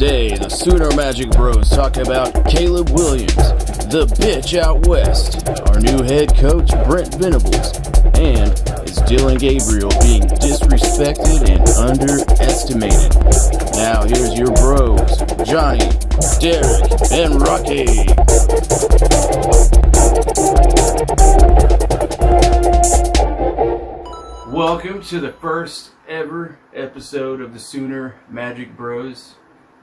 Today, the Sooner Magic Bros talk about Caleb Williams, the bitch out west, our new head coach Brent Venables, and is Dillon Gabriel being disrespected and underestimated? Now here's your bros, Johnny, Derek, and Rocky. Welcome to the first ever episode of the Sooner Magic Bros.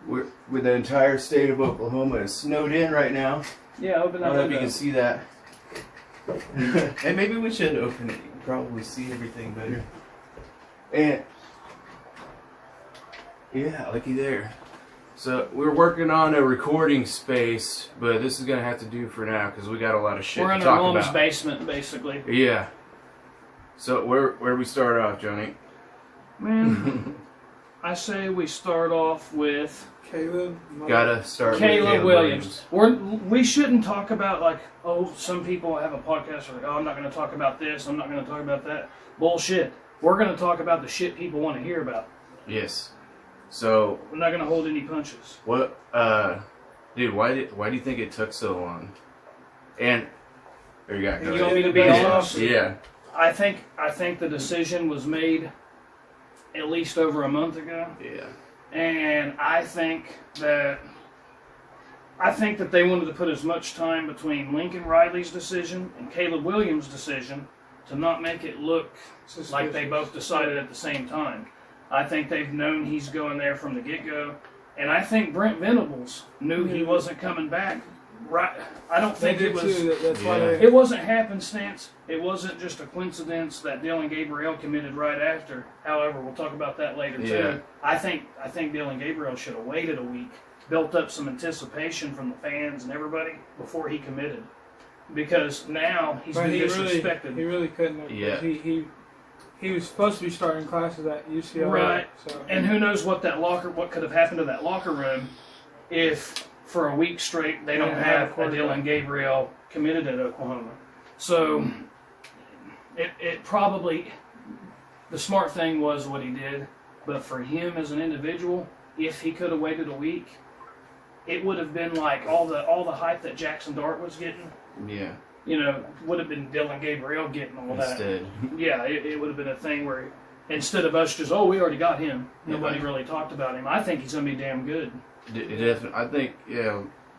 With the entire state of Oklahoma is snowed in right now. Yeah, open that. I hope you can see that. And maybe we should open it. You can probably see everything better. And yeah, looky there. So we're working on a recording space, but this is gonna have to do for now because we got a lot of shit We're to in talk our mom's about. basement, basically. Yeah. So where do we start off, Johnny? Man, I say we start off with Caleb. Gotta start with Caleb Williams. We shouldn't talk about, like, oh, some people have a podcast like, oh, I'm not going to talk about this, I'm not going to talk about that. Bullshit. We're going to talk about the shit people want to hear about. Yes. So We're not going to hold any punches. what? Dude, why do you think it took so long? And there you go. You want me to be honest? Yeah. I think the decision was made at least over a month ago. Yeah. And I think that they wanted to put as much time between Lincoln Riley's decision and Caleb Williams' decision to not make it look like they both decided at the same time. I think they've known he's going there from the get-go. And I think Brent Venables knew he wasn't coming back. Right? I don't think it was. That's why It wasn't happenstance. It wasn't just a coincidence that Dillon Gabriel committed right after. However, we'll talk about that later too. I think Dillon Gabriel should have waited a week, built up some anticipation from the fans and everybody before he committed, because now he's been disrespected. He really couldn't have. Yeah. He was supposed to be starting classes at UCLA. Right. So. And who knows what could have happened to that locker room if for a week straight they don't have a Dillon Gabriel committed at Oklahoma. So it probably, the smart thing was what he did, but for him as an individual, if he could have waited a week, it would have been like all the hype that Jackson Dart was getting. Yeah. You know, would have been Dillon Gabriel getting all that. Instead. Yeah, it would have been a thing where instead of us just, we already got him, nobody really talked about him. I think he's going to be damn good. Definitely. I think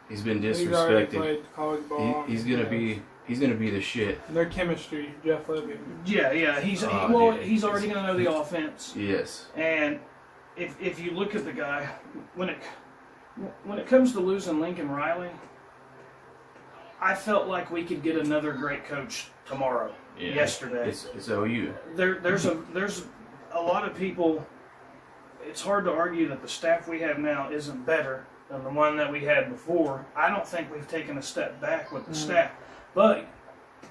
he's been disrespected. He's already played college ball. He's gonna be the shit. And their chemistry, Jeff Levy. Yeah. He's already going to know the offense. Yes. And if you look at the guy, when it comes to losing Lincoln Riley, I felt like we could get another great coach tomorrow. Yeah. Yesterday. It's OU. There's a lot of people. It's hard to argue that the staff we have now isn't better than the one that we had before. I don't think we've taken a step back with the staff. But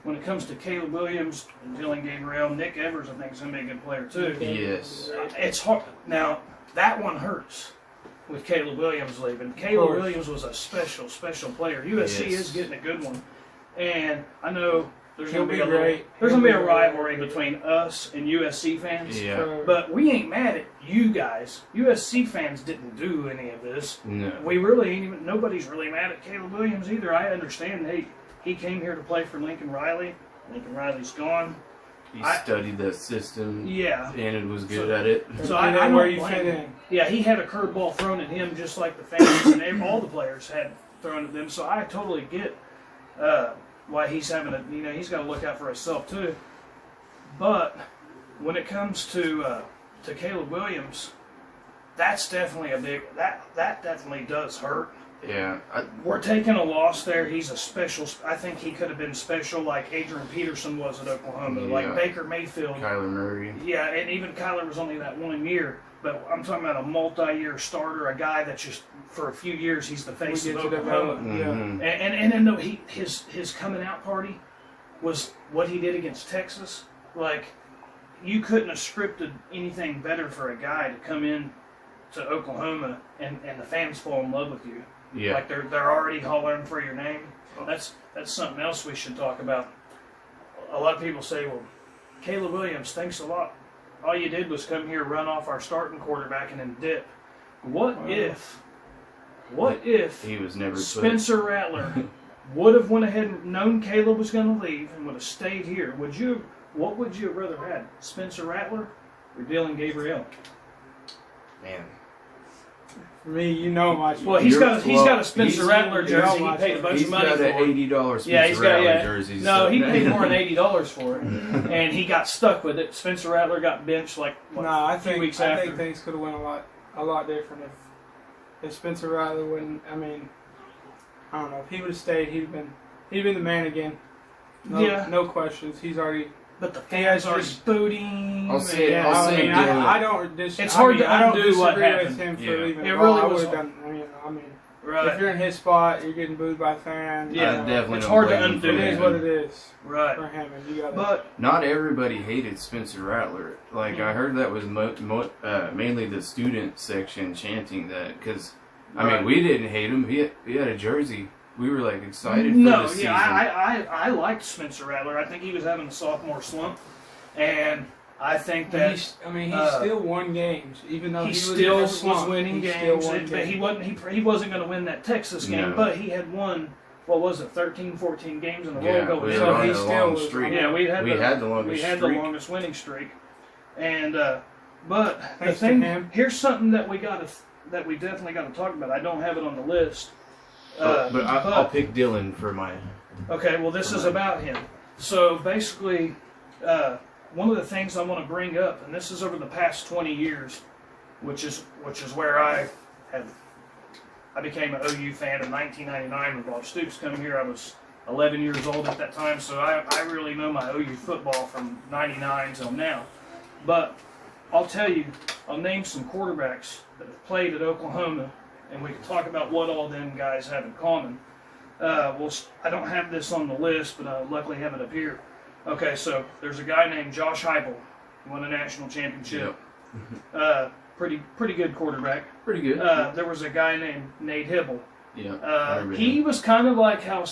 when it comes to Caleb Williams and Dillon Gabriel, Nick Evers, I think is going to be a good player too. Yes. It's hard. Now, that one hurts with Caleb Williams leaving. Caleb Williams was a special player. USC is getting a good one. And I know there's going to be a rivalry between us and USC fans. Yeah. But we ain't mad at you guys. USC fans didn't do any of this. No. We really ain't even. Nobody's really mad at Caleb Williams either. I understand. He came here to play for Lincoln Riley. Lincoln Riley's gone. He studied that system. Yeah. And it was good at it. So I don't where you blame fit him. in. Yeah, he had a curveball thrown at him just like the fans and all the players had thrown at them. So I totally get why he's having he's got to look out for himself too. But when it comes to Caleb Williams, that's definitely a big that definitely does hurt. Yeah. We're taking a loss there. He's a special. I think he could have been special like Adrian Peterson was at Oklahoma, like Baker Mayfield. Kyler Murray. Yeah, and even Kyler was only that 1 year. But I'm talking about a multi-year starter, a guy that just for a few years he's the face of Oklahoma. Mm-hmm. And then his coming out party was what he did against Texas. Like, you couldn't have scripted anything better for a guy to come in to Oklahoma and the fans fall in love with you. Yeah. Like they're already hollering for your name. That's something else we should talk about. A lot of people say, well, Caleb Williams, thanks a lot. All you did was come here, run off our starting quarterback, and then dip. What if What if he was never Spencer Rattler would have went ahead and known Caleb was going to leave and would have stayed here? What would you have rather had, Spencer Rattler or Dillon Gabriel? Man. For me, you know my. Well, he's got a Spencer Rattler jersey. He paid a bunch of money for it. He's got an $80 Spencer Rattler jersey. No, he paid more than $80 for it, and he got stuck with it. Spencer Rattler got benched a few weeks after. I think things could have went a lot different if Spencer Rattler wouldn't. I mean, I don't know. If he would have stayed, he'd been the man again. No questions. He's already. But the fans are booting. I'll say I don't. It's hard to undo what happened. With him for leaving. It really was. I mean, right. If you're in his spot, you're getting booed by fans. Yeah, definitely. It's hard to undo. It is what it is. Right. For him, and you got. But not everybody hated Spencer Rattler. Like I heard that was mainly the student section chanting that because I mean we didn't hate him. He had a jersey. We were like excited for the season. I liked Spencer Rattler. I think he was having a sophomore slump, and I think that he still won games, even though he still was winning games. But he wasn't going to win that Texas game. No. But he had won. What was it? 13, 14 games in a row going. So he still was. Yeah, we had the longest winning streak. And but the thing here's something that we definitely got to talk about. I don't have it on the list. But I'll pick Dillon for my... Okay, well, this is about him. So, basically, one of the things I want to bring up, and this is over the past 20 years, which is where I became an OU fan in 1999 with Bob Stoops coming here. I was 11 years old at that time, so I really know my OU football from 99 till now. But I'll tell you, I'll name some quarterbacks that have played at Oklahoma, and we can talk about what all them guys have in common. I don't have this on the list, but I luckily have it up here. Okay, so there's a guy named Josh Heupel. He won a national championship. Yep. Pretty good quarterback. Pretty good. There was a guy named Nate Hibble. Yeah. He was kind of like how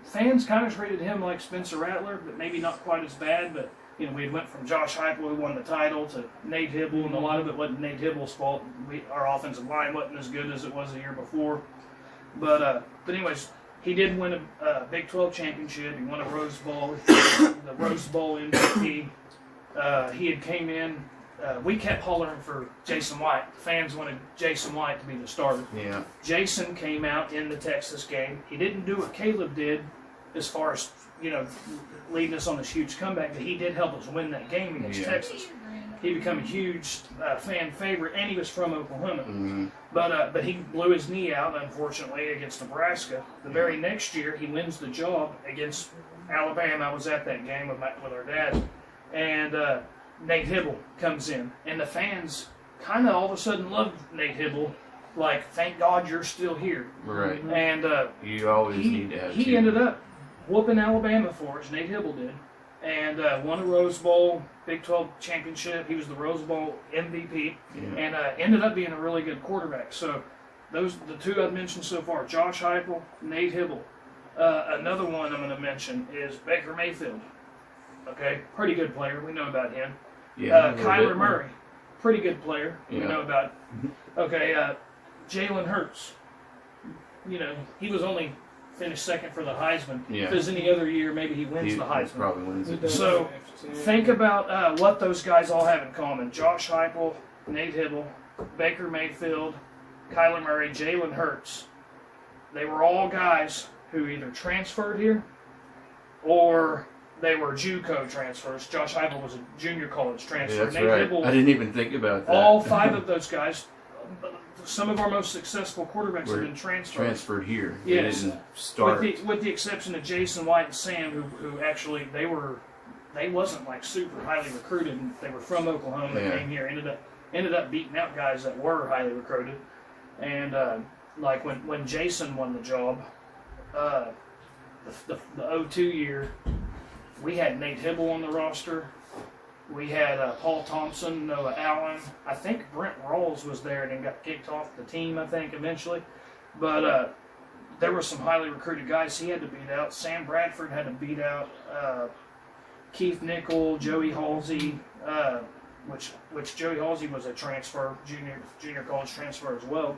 fans kind of treated him like Spencer Rattler, but maybe not quite as bad. But we went from Josh Heupel, who won the title, to Nate Hibble, and a lot of it wasn't Nate Hibble's fault. Our offensive line wasn't as good as it was the year before. But anyways, he did win a Big 12 championship. He won a Rose Bowl, the Rose Bowl MVP. He had came in. We kept hollering for Jason White. The fans wanted Jason White to be the starter. Yeah. Jason came out in the Texas game. He didn't do what Caleb did as far as, leading us on this huge comeback, but he did help us win that game against Texas. He became a huge fan favorite, and he was from Oklahoma. Mm-hmm. But he blew his knee out, unfortunately, against Nebraska. The very next year, he wins the job against Alabama. I was at that game with our dad. And Nate Hibble comes in. And the fans kind of all of a sudden loved Nate Hibble. Like, thank God you're still here. Right. And you always need to have he ended up whooping Alabama for us. Nate Hibble did. And won a Rose Bowl, Big 12 championship. He was the Rose Bowl MVP, and ended up being a really good quarterback. So the two I've mentioned so far, Josh Heupel, Nate Hibble. Another one I'm going to mention is Baker Mayfield. Okay, pretty good player. We know about him. Yeah. Kyler Murray, pretty good player. We know about. Okay, Jalen Hurts. He was only finished second for the Heisman. Yeah. If there's any other year, maybe he wins the Heisman. Probably wins it. So think about what those guys all have in common. Josh Heupel, Nate Hibble, Baker Mayfield, Kyler Murray, Jalen Hurts. They were all guys who either transferred here or they were JUCO transfers. Josh Heupel was a junior college transfer. Yeah, that's Nate right. Hibble, I didn't even think about that. All five of those guys, some of our most successful quarterbacks have been transferred here. Yes, they didn't start. With the exception of Jason White and Sam, who actually they wasn't like super highly recruited. They were from Oklahoma. They came here, ended up beating out guys that were highly recruited. And like when Jason won the job, the 02 year, we had Nate Hibble on the roster. We had Paul Thompson, Noah Allen. I think Brent Venables was there and then got kicked off the team, I think, eventually. But there were some highly recruited guys he had to beat out. Sam Bradford had to beat out Keith Nickel, Joey Halsey, which Joey Halsey was a transfer, junior college transfer as well.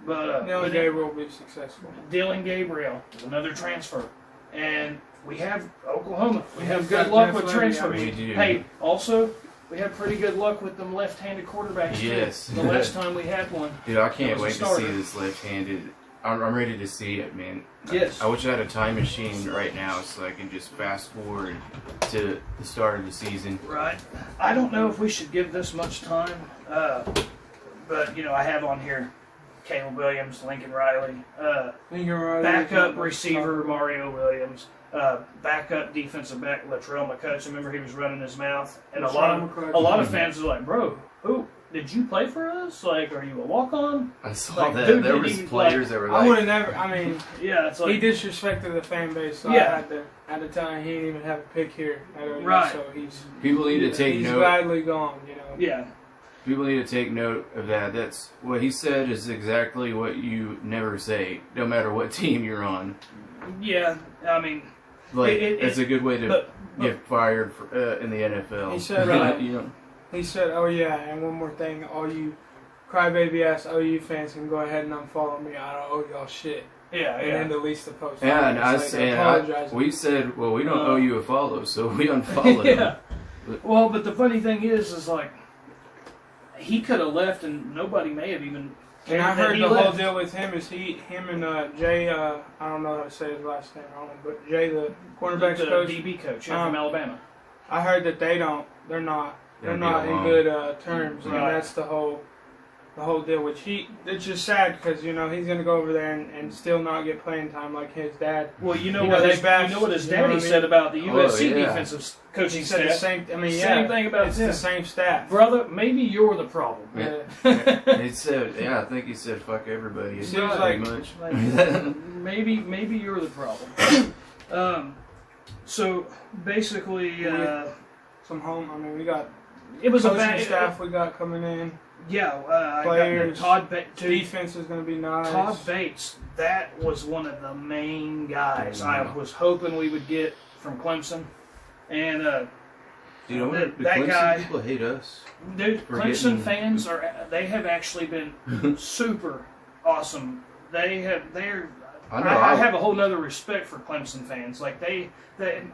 But Dillon Gabriel will be successful. Dillon Gabriel is another transfer. And we have Oklahoma. We have good got luck Jeff with Levy, transfers. We do. Hey, also, we had pretty good luck with them left-handed quarterbacks. Yes. Too. The last time we had one. Dude, I can't was a wait to starter. see this left-handed. I'm ready to see it, man. Yes. I wish I had a time machine right now so I can just fast forward to the start of the season. Right. I don't know if we should give this much time, but I have on here Caleb Williams, Lincoln Riley, backup receiver Mario Williams, backup defensive back Latrell McCutcheon. Remember he was running his mouth, and a lot of fans are like, "Bro, who did you play for us? Like, are you a walk-on?" I saw Like, that. dude, There did was he, players that were like, I would have never. I mean, Yeah, it's like he disrespected the fan base. So Yeah. I had to tell him he didn't even have a pick here. Right. So he's people need to take he's note. gladly gone. yeah, People need to take note of that. That's what he said is exactly what you never say, no matter what team you're on. yeah. I mean, Like, It- it's a good way to but get fired in the NFL. He said, He said, "Oh yeah, and one more thing, all you crybaby ass OU fans can go ahead and unfollow me. I don't owe y'all shit." yeah, And yeah. then delete the post. Yeah, and I It's like said, apologizing. we said, well, we don't owe you a follow, so we unfollowed yeah. him. Well, but the funny thing is like he could have left, and nobody may have even. And I that heard he the whole left. deal with him is him and Jay. I don't know how to say his last name wrong, but Jay, the cornerbacks the coach. DB coach from Alabama. I heard that they're not They're not in along. good terms, and Right. that's the whole deal. Which it's just sad because he's gonna go over there and still not get playing time like his dad. Well, you know You what know, his, they bashed- you know what his you know what daddy I mean? said about the USC yeah. defensive coaching He said the staff. same. I mean, Same thing about it's him. the same staff. Brother, maybe you're the problem. Yeah. He said, I think he said, fuck everybody. Seems pretty like- much. Like, maybe you're the problem. So basically, Some home. I mean, we got it was a coaching bad staff we got coming in. Yeah, I Players. got Todd Bates. Defense is going to be nice. Todd Bates, that was one of the main guys I Yeah. was hoping we would get from Clemson. And Dude, I wonder, That do guy- Clemson people hate us? dude, For Clemson getting- fans they have actually been super awesome. They're I know. I have a whole nother respect for Clemson fans. Like they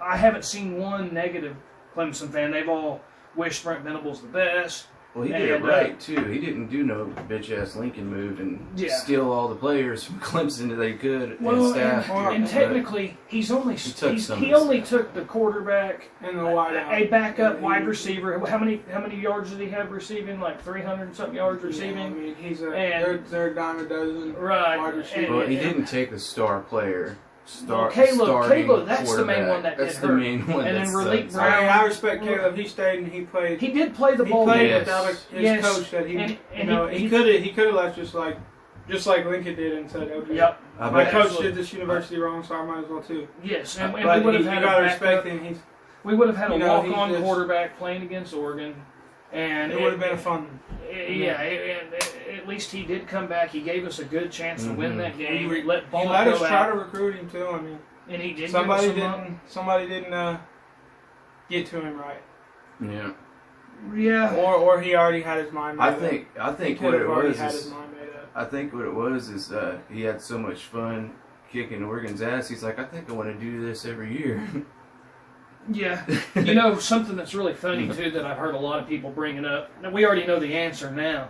I haven't seen one negative Clemson fan. They've all wished Brent Venables the best. Well, he did it and, right, too. He didn't do no bitch-ass Lincoln move and Yeah. steal all the players from Clemson that they could Well, and staff. and But technically, he only took some he of the only stuff. took the quarterback, And the wideout. a backup wide receiver. How many yards did he have receiving? Like 300 and something yards Yeah, I receiving. mean, he's And- they're a dime a dozen. Right. Wide receiver. And- Well, he didn't take the star player. Well, Starting Caleb, that's the main quarterback. one that That's did the hurt. main one. And that then Relief sucks. Brown- I respect Caleb. He stayed and he played. He did play the He ball. played Yes. without his Yes. coach that he, And he could have left just like Lincoln did and said, "Okay, Yep. I my bet- coach Absolutely. did this university wrong, so I might as well too." Yes, and we But would have you had gotta a respect backup. him. He's We would have had a You know, he walk-on just- quarterback playing against Oregon, and it would have been a fun one. and at least he did come back. He gave us a good chance to win Mhm. that game. He Let ball let go us try out, to recruit him too. I mean, and he did. somebody give us some didn't get to him right, Yeah. Yeah. or he already had his mind made I up. think He what could it have already was had is his mind made up. I think what it was is he had so much fun kicking Oregon's ass. He's like, I think I want to do this every year. Yeah. Something that's really funny too that I've heard a lot of people bringing up. Now we already know the answer now,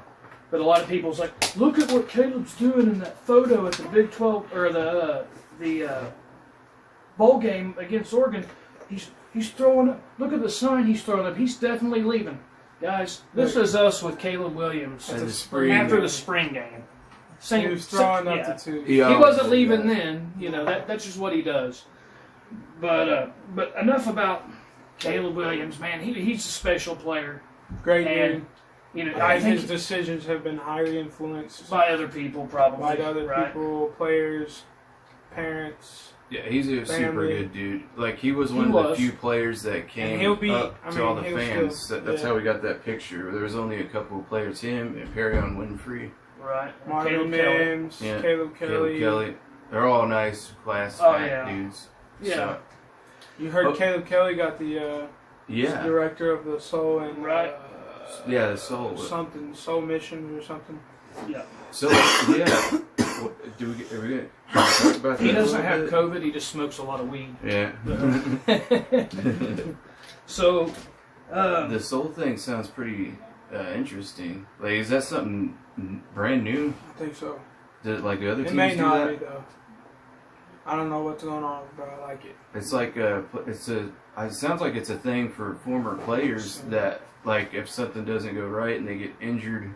but a lot of people's like, look at what Caleb's doing in that photo at the Big 12 or the bowl game against Oregon. He's throwing up. Look at the sign he's throwing up. He's definitely leaving. Guys, this is us with Caleb Williams At the spring after game. the spring game. He was throwing up yeah. the two. He He always wasn't did leaving that. then. That's just what he does. But enough about Caleb Williams, man. He's a special player, Great and dude. I his think decisions have been highly influenced by other people probably. by other right? people, players, parents. Yeah, he's a super Family. good dude. Like, he was one He of was. the few players that came he'll be- up I to mean, all the he'll fans. still- That's yeah. how we got that picture. There was only a couple of players, him and Perrion Winfrey, Right. Marvin Caleb Kelly. Mims, Yeah. Caleb Kelly. Caleb Kelly. They're all nice, class, Oh, fat yeah. dudes. Yeah. So, You heard Oh. Caleb Kelly got the yeah. director of the Soul and Right. Yeah, the Soul. Soul Missions or something. Yeah. So yeah, are we gonna talk about that? He doesn't have COVID. He just smokes a lot of weed. Yeah. So, This whole thing sounds pretty interesting. Like, is that something brand new? I think so. Did like the other It teams may do not that? be though. I don't know what's going on, but I like it. It's like it sounds like it's a thing for former players that, like, if something doesn't go right and they get injured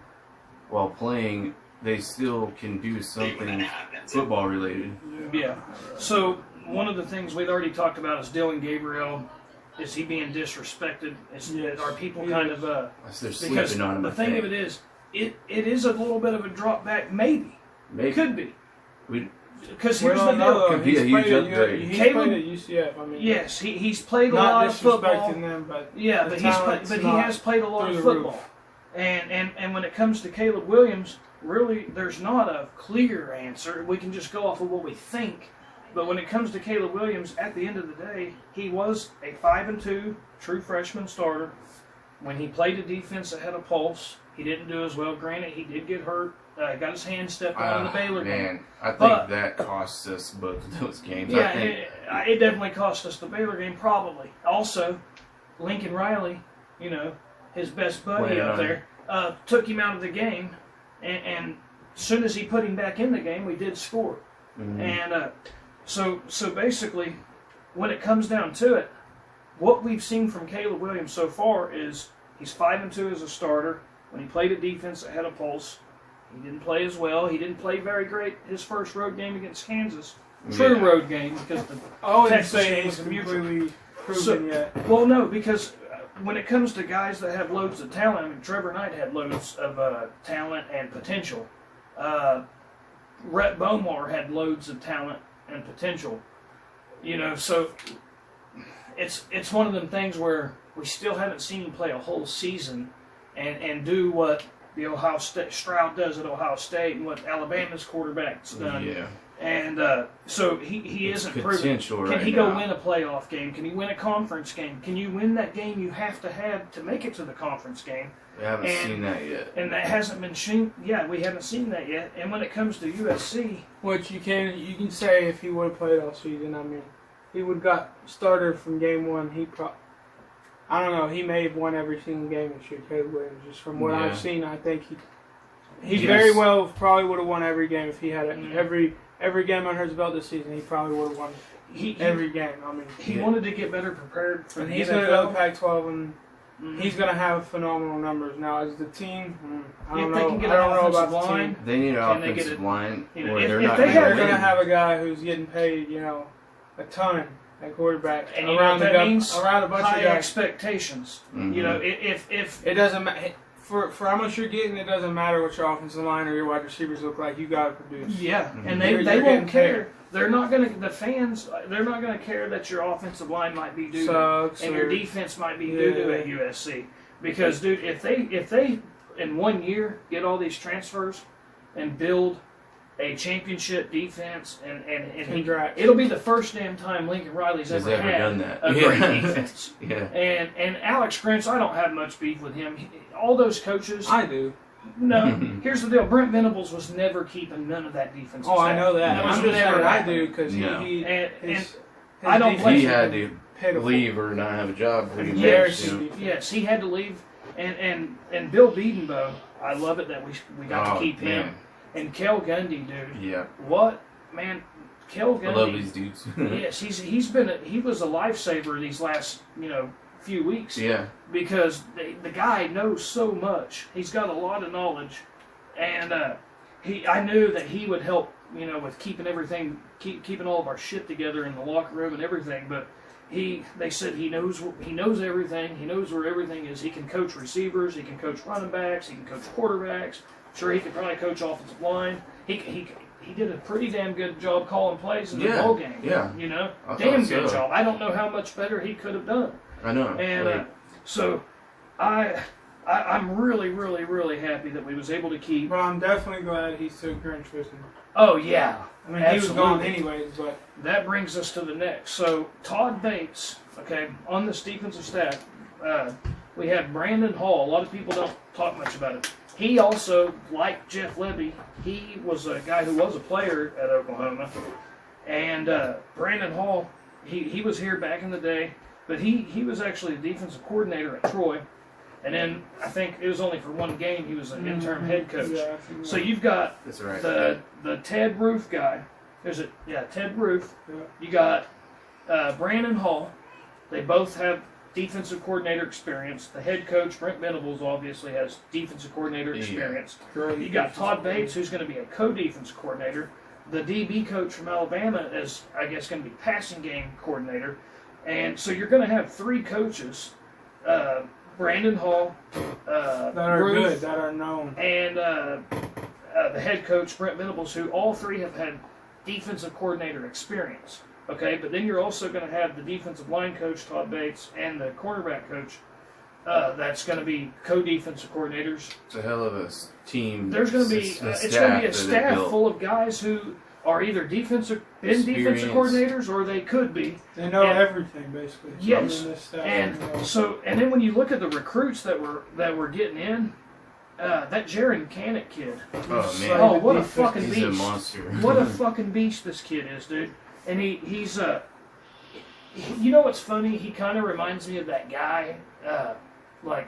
while playing, they still can do something football related. yeah. So, one of the things we'd already talked about is Dillon Gabriel. Is he being disrespected? Are people kind of They're because sleeping on him. the thing of it is, it is a little bit of a drop back. Maybe. It could be. Because here's the deal. Could be a huge upgrade. He's Caleb- played at UCF. I mean, Yes, he's played a not lot of football. disrespecting them, but Yeah, but he has played a lot of football. And when it comes to Caleb Williams, really, there's not a clear answer. We can just go off of what we think. But when it comes to Caleb Williams, at the end of the day, he was a 5-2 true freshman starter. When he played the defense ahead of Pulse, he didn't do as well. Granted, he did get hurt. Got his hand stepped on in the Baylor game. I think that cost us both of those games. Yeah, I think it definitely cost us the Baylor game, probably. Also, Lincoln Riley, his best buddy up there, took him out of the game, and as soon as he put him back in the game, we did score. Mhm. And so basically, when it comes down to it, what we've seen from Caleb Williams so far is he's 5-2 as a starter. When he played a defense ahead of Pulse, he didn't play as well. He didn't play very great his first road game against Kansas. True road game, because the Texas game was a mutual. completely proven yet. Well, no, because when it comes to guys that have loads of talent, I mean, Trevor Knight had loads of talent and potential. Rhett Bomar had loads of talent and potential. So it's one of them things where we still haven't seen him play a whole season and do what the Ohio State Stroud does at Ohio State and what Alabama's quarterback's done. Yeah. And so he isn't proven. Potential Can right he go now. win a playoff game? Can he win a conference game? Can you win that game you have to make it to the conference game? We haven't seen that yet. And that hasn't been seen. Yeah, we haven't seen that yet. And when it comes to USC, Which you can say if he would have played all season. I mean, he would have got started from game one. I don't know. He may have won every single game this year, Caleb Williams. Just from what I've seen, I think he very well probably would have won every game if he had it. Every game under his belt this season. He probably would have won every game. I mean, he wanted to get better prepared for and the he's NFL. going to go to Pac-12 and. He's going to have phenomenal numbers. Now, as the team, I don't If they know. can get I don't an know offensive about the line, team. They need an Can they offensive get line, you know, or if- they're if not they going to have- They're going to win. have a guy who's getting paid, a ton at quarterback and you know around what that means? around a bunch High of guys. expectations. Mhm. If It doesn't matter for how much you're getting. It doesn't matter what your offensive line or your wide receivers look like. You got to produce. yeah, and You're they getting won't care. paid. They're not gonna. The fans, they're not gonna care that your offensive line might be doo Sucks and your or- defense might be doo at USC. Because, dude, if they in 1 year get all these transfers and build a championship defense and Congrats. it'll be the first damn time Lincoln Riley's He's ever ever had done that. a great defense. Yeah. And Alex Grinch, I don't have much beef with him. All those coaches, I do. no. Here's the deal: Brent Venables was never keeping none of that defense. Oh, I know that. That was I'm just never saying I happening. do because No. he And his I don't defense blame He you. has had been to pitiful. leave or not have a job pretty much. Embarrassing you know. defense. yes, he had to leave. And Bill Biedenbow, I love it that we got to keep him. man. And Kel Gundy, dude. Yeah. What, man? Kel Gundy. I love these dudes. Yes, he was a lifesaver these last few weeks. Yeah. Because the guy knows so much. He's got a lot of knowledge, and I knew that he would help with keeping everything, keeping all of our shit together in the locker room and everything. But they said he knows everything. He knows where everything is. He can coach receivers. He can coach running backs. He can coach quarterbacks. Sure, he could probably coach offensive line. He did a pretty damn good job calling plays in the bowl game. Yeah. I Damn thought good so. job. I don't know how much better he could have done. I know. And so I'm really, really, really happy that we was able to keep. But I'm definitely glad he took Grinch with him. Oh yeah, I mean, he was gone absolutely. anyways, but That brings us to the next. So Todd Bates, okay, on this defensive staff, we have Brandon Hall. A lot of people don't talk much about him. He also, like Jeff Levy, he was a guy who was a player at Oklahoma. And Brandon Hall, he was here back in the day, but he was actually the defensive coordinator at Troy. And then I think it was only for one game he was an interim head coach. Yeah, so you've got the Ted Roof guy. Ted Roof. Yeah. You got Brandon Hall. They both have defensive coordinator experience. The head coach, Brent Venables, obviously has defensive coordinator experience. Yeah. You got Todd Bates, who's going to be a co-defense coordinator. The DB coach from Alabama is, I guess, going to be passing game coordinator. And so you're going to have three coaches. Brandon Hall, that are Roof, good, that are known, and the head coach Brent Venables, who all three have had defensive coordinator experience. Okay, but then you're also going to have the defensive line coach Todd Bates and the cornerback coach. That's going to be co-defensive coordinators. It's a hell of a team. There's going to be it's going to be a staff full of guys who are either defensive coordinators or they could be. They know everything basically. Yes, and then when you look at the recruits that we're getting in, that Jaron Canick kid. Oh man! Oh, what a fucking beast! He's a monster. What a fucking beast this kid is, dude. And he's you know what's funny? He kind of reminds me of that guy, like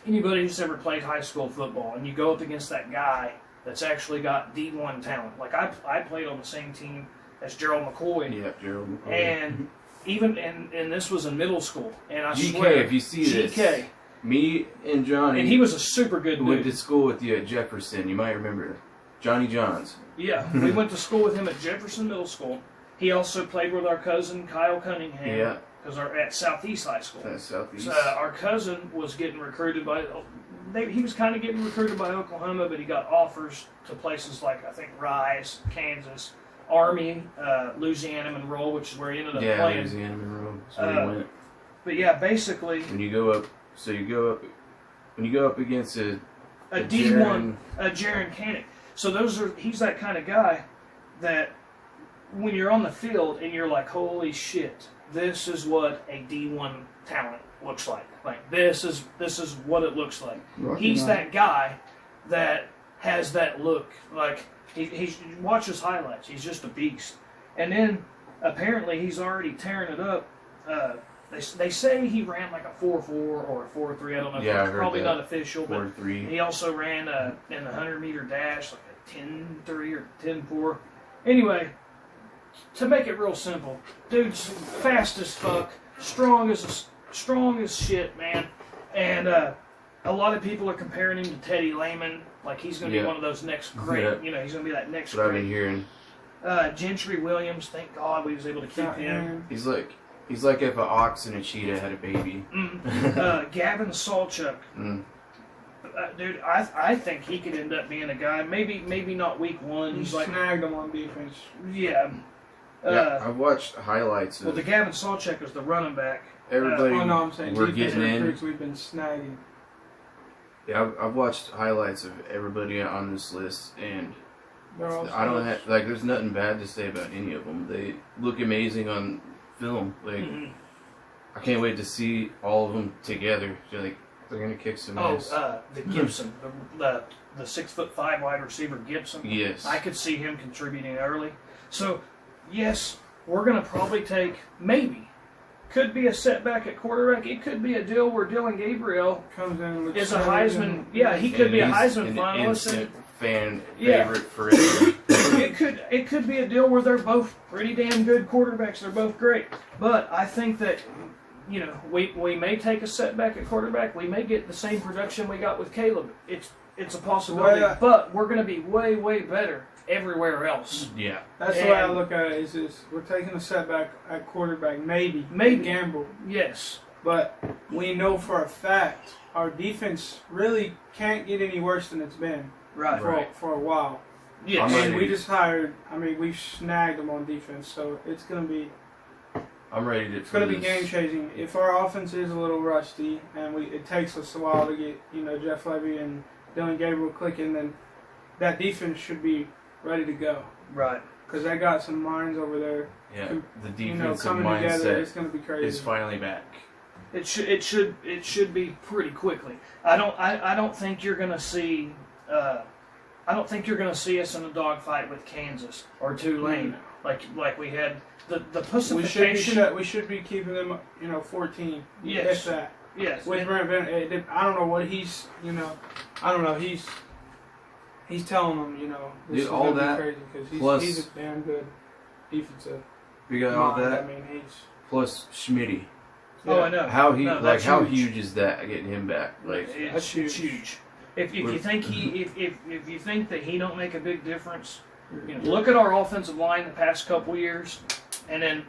anybody who's ever played high school football, and you go up against that guy that's actually got D1 talent. Like I played on the same team as Gerald McCoy. Yeah, Gerald McCoy. And even and this was in middle school. And I GK, swear, if you see this, me and Johnny, and he was a super good dude. Went to school with you at Jefferson. You might remember Johnny Johns. Yeah, we went to school with him at Jefferson Middle School. He also played with our cousin Kyle Cunningham. Yeah. Because at Southeast High School. Southeast. So, our cousin was getting recruited by. He was kind of getting recruited by Oklahoma, but he got offers to places like I think Rice, Kansas, Army, Louisiana Monroe, which is where he ended up playing. Yeah, Louisiana Monroe. That's where he went. But yeah, basically. When you go up against a D1, Jaron Canick. So he's that kind of guy that when you're on the field and you're like, holy shit, this is what a D1 talent looks like. Like this is what it looks like. He's that guy that has that look. Like he watch his highlights. He's just a beast. And then apparently he's already tearing it up. They say he ran like a 4.4 or a 4.3. I don't know. Yeah, it's probably not official. 4.3. He also ran in the 100-meter dash like a 10.3 or 10.4. Anyway, to make it real simple, dude's fast as fuck, strong as shit, man. And a lot of people are comparing him to Teddy Lehman, like he's going to be one of those next great. Yeah. You know, he's going to be that next. That's what I've been hearing. Gentry Williams, thank God we was able to keep him. He's like if an ox and a cheetah had a baby. Gavin Sawchuk. Dude, I think he could end up being a guy. Maybe not week one. He's like snagged him on defense. Yeah. I've watched highlights. Well, the Gavin Sawchuk is the running back. Everybody, I'm saying we're getting in. We've been snagging. Yeah, I've watched highlights of everybody on this list, and I don't have there's nothing bad to say about any of them. They look amazing on film. Like I can't wait to see all of them together. They're gonna kick some ass. The Gibson, the 6'5" wide receiver Gibson. Yes, I could see him contributing early. So yes, we're gonna probably take could be a setback at quarterback. It could be a deal where Dillon Gabriel comes in is a Heisman. Yeah, he could be a Heisman finalist. Fan favorite forever. It could be a deal where they're both pretty damn good quarterbacks. They're both great. But I think that we may take a setback at quarterback. We may get the same production we got with Caleb. It's a possibility. But we're going to be way, way better everywhere else. Yeah. That's the way I look at it, is we're taking a setback at quarterback, maybe gamble. Yes. But we know for a fact our defense really can't get any worse than it's been for a while. Yes. And we just hired, we've snagged them on defense, so it's going to be it's going to be game-changing. If our offense is a little rusty and it takes us a while to get, Jeff Levy and Dillon Gabriel clicking, then that defense should be ready to go. Right. Because they got some minds over there. Yeah, the defensive coming together, mindset it's going to be crazy. is finally back. It should be pretty quickly. I don't think you're going to see. I don't think you're going to see us in a dogfight with Kansas or Tulane like we had the pussification. We should be keeping them, 14. Yes. If that. Yes. With Brent Venables, I don't know what he's, I don't know. He's telling them, this is all gonna that, be crazy plus because he's a damn good defensive. We got all mind. that. I mean, he's plus Schmitty. Oh, I know. How That's huge is that getting him back? Like it's huge. If you think if you think that he don't make a big difference, look at our offensive line the past couple years, and then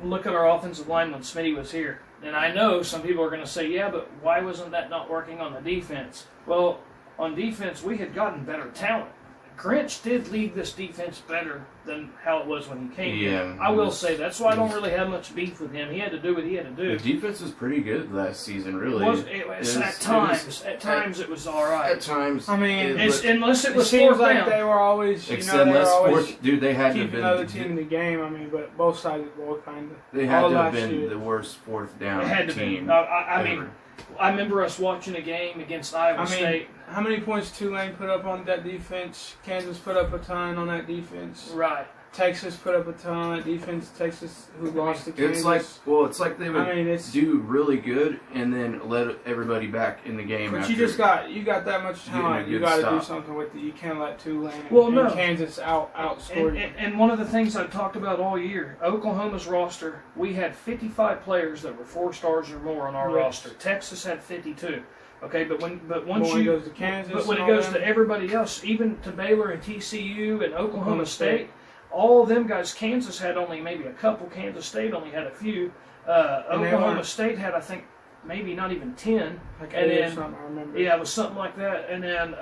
look at our offensive line when Smitty was here. And I know some people are going to say, yeah, but why wasn't that not working on the defense? Well, on defense, we had gotten better talent. Grinch did lead this defense better than how it was when he came here. I will say that's why I don't really have much beef with him. He had to do what he had to do. The defense was pretty good last season, really. At times it was all right. At times, I mean, unless it was seems fourth like down. they were always, dude, they had to have keep been another team in the game. I mean, but both sides of the ball kind of. They had to have been the worst fourth down team. I mean, I remember us watching a game against Iowa State. How many points Tulane put up on that defense? Kansas put up a ton on that defense. Right. Texas put up a ton on that defense. Texas, who lost to Kansas. It's like they would do really good and then let everybody back in the game. But you got that much talent. You got to do something with it. You can't let Tulane and Kansas outscore you. And one of the things I've talked about all year, Oklahoma's roster, we had 55 players that were 4 stars or more on our roster. Texas had 52. Okay, but when it goes to Kansas, but when it goes to everybody else, even to Baylor and TCU and Oklahoma State, all of them guys, Kansas had only maybe a couple. Kansas State only had a few. Oklahoma State had, I think, maybe not even 10. Like and then, I remember. Yeah, it was something like that. And then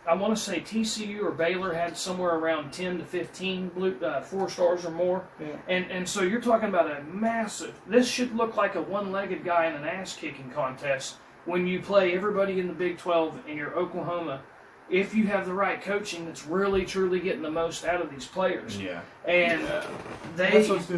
I want to say TCU or Baylor had somewhere around 10 to 15 4 stars or more. Yeah. And so you're talking about a massive. This should look like a one-legged guy in an ass-kicking contest when you play everybody in the Big 12 and you're Oklahoma. If you have the right coaching, that's really truly getting the most out of these players. Yeah. And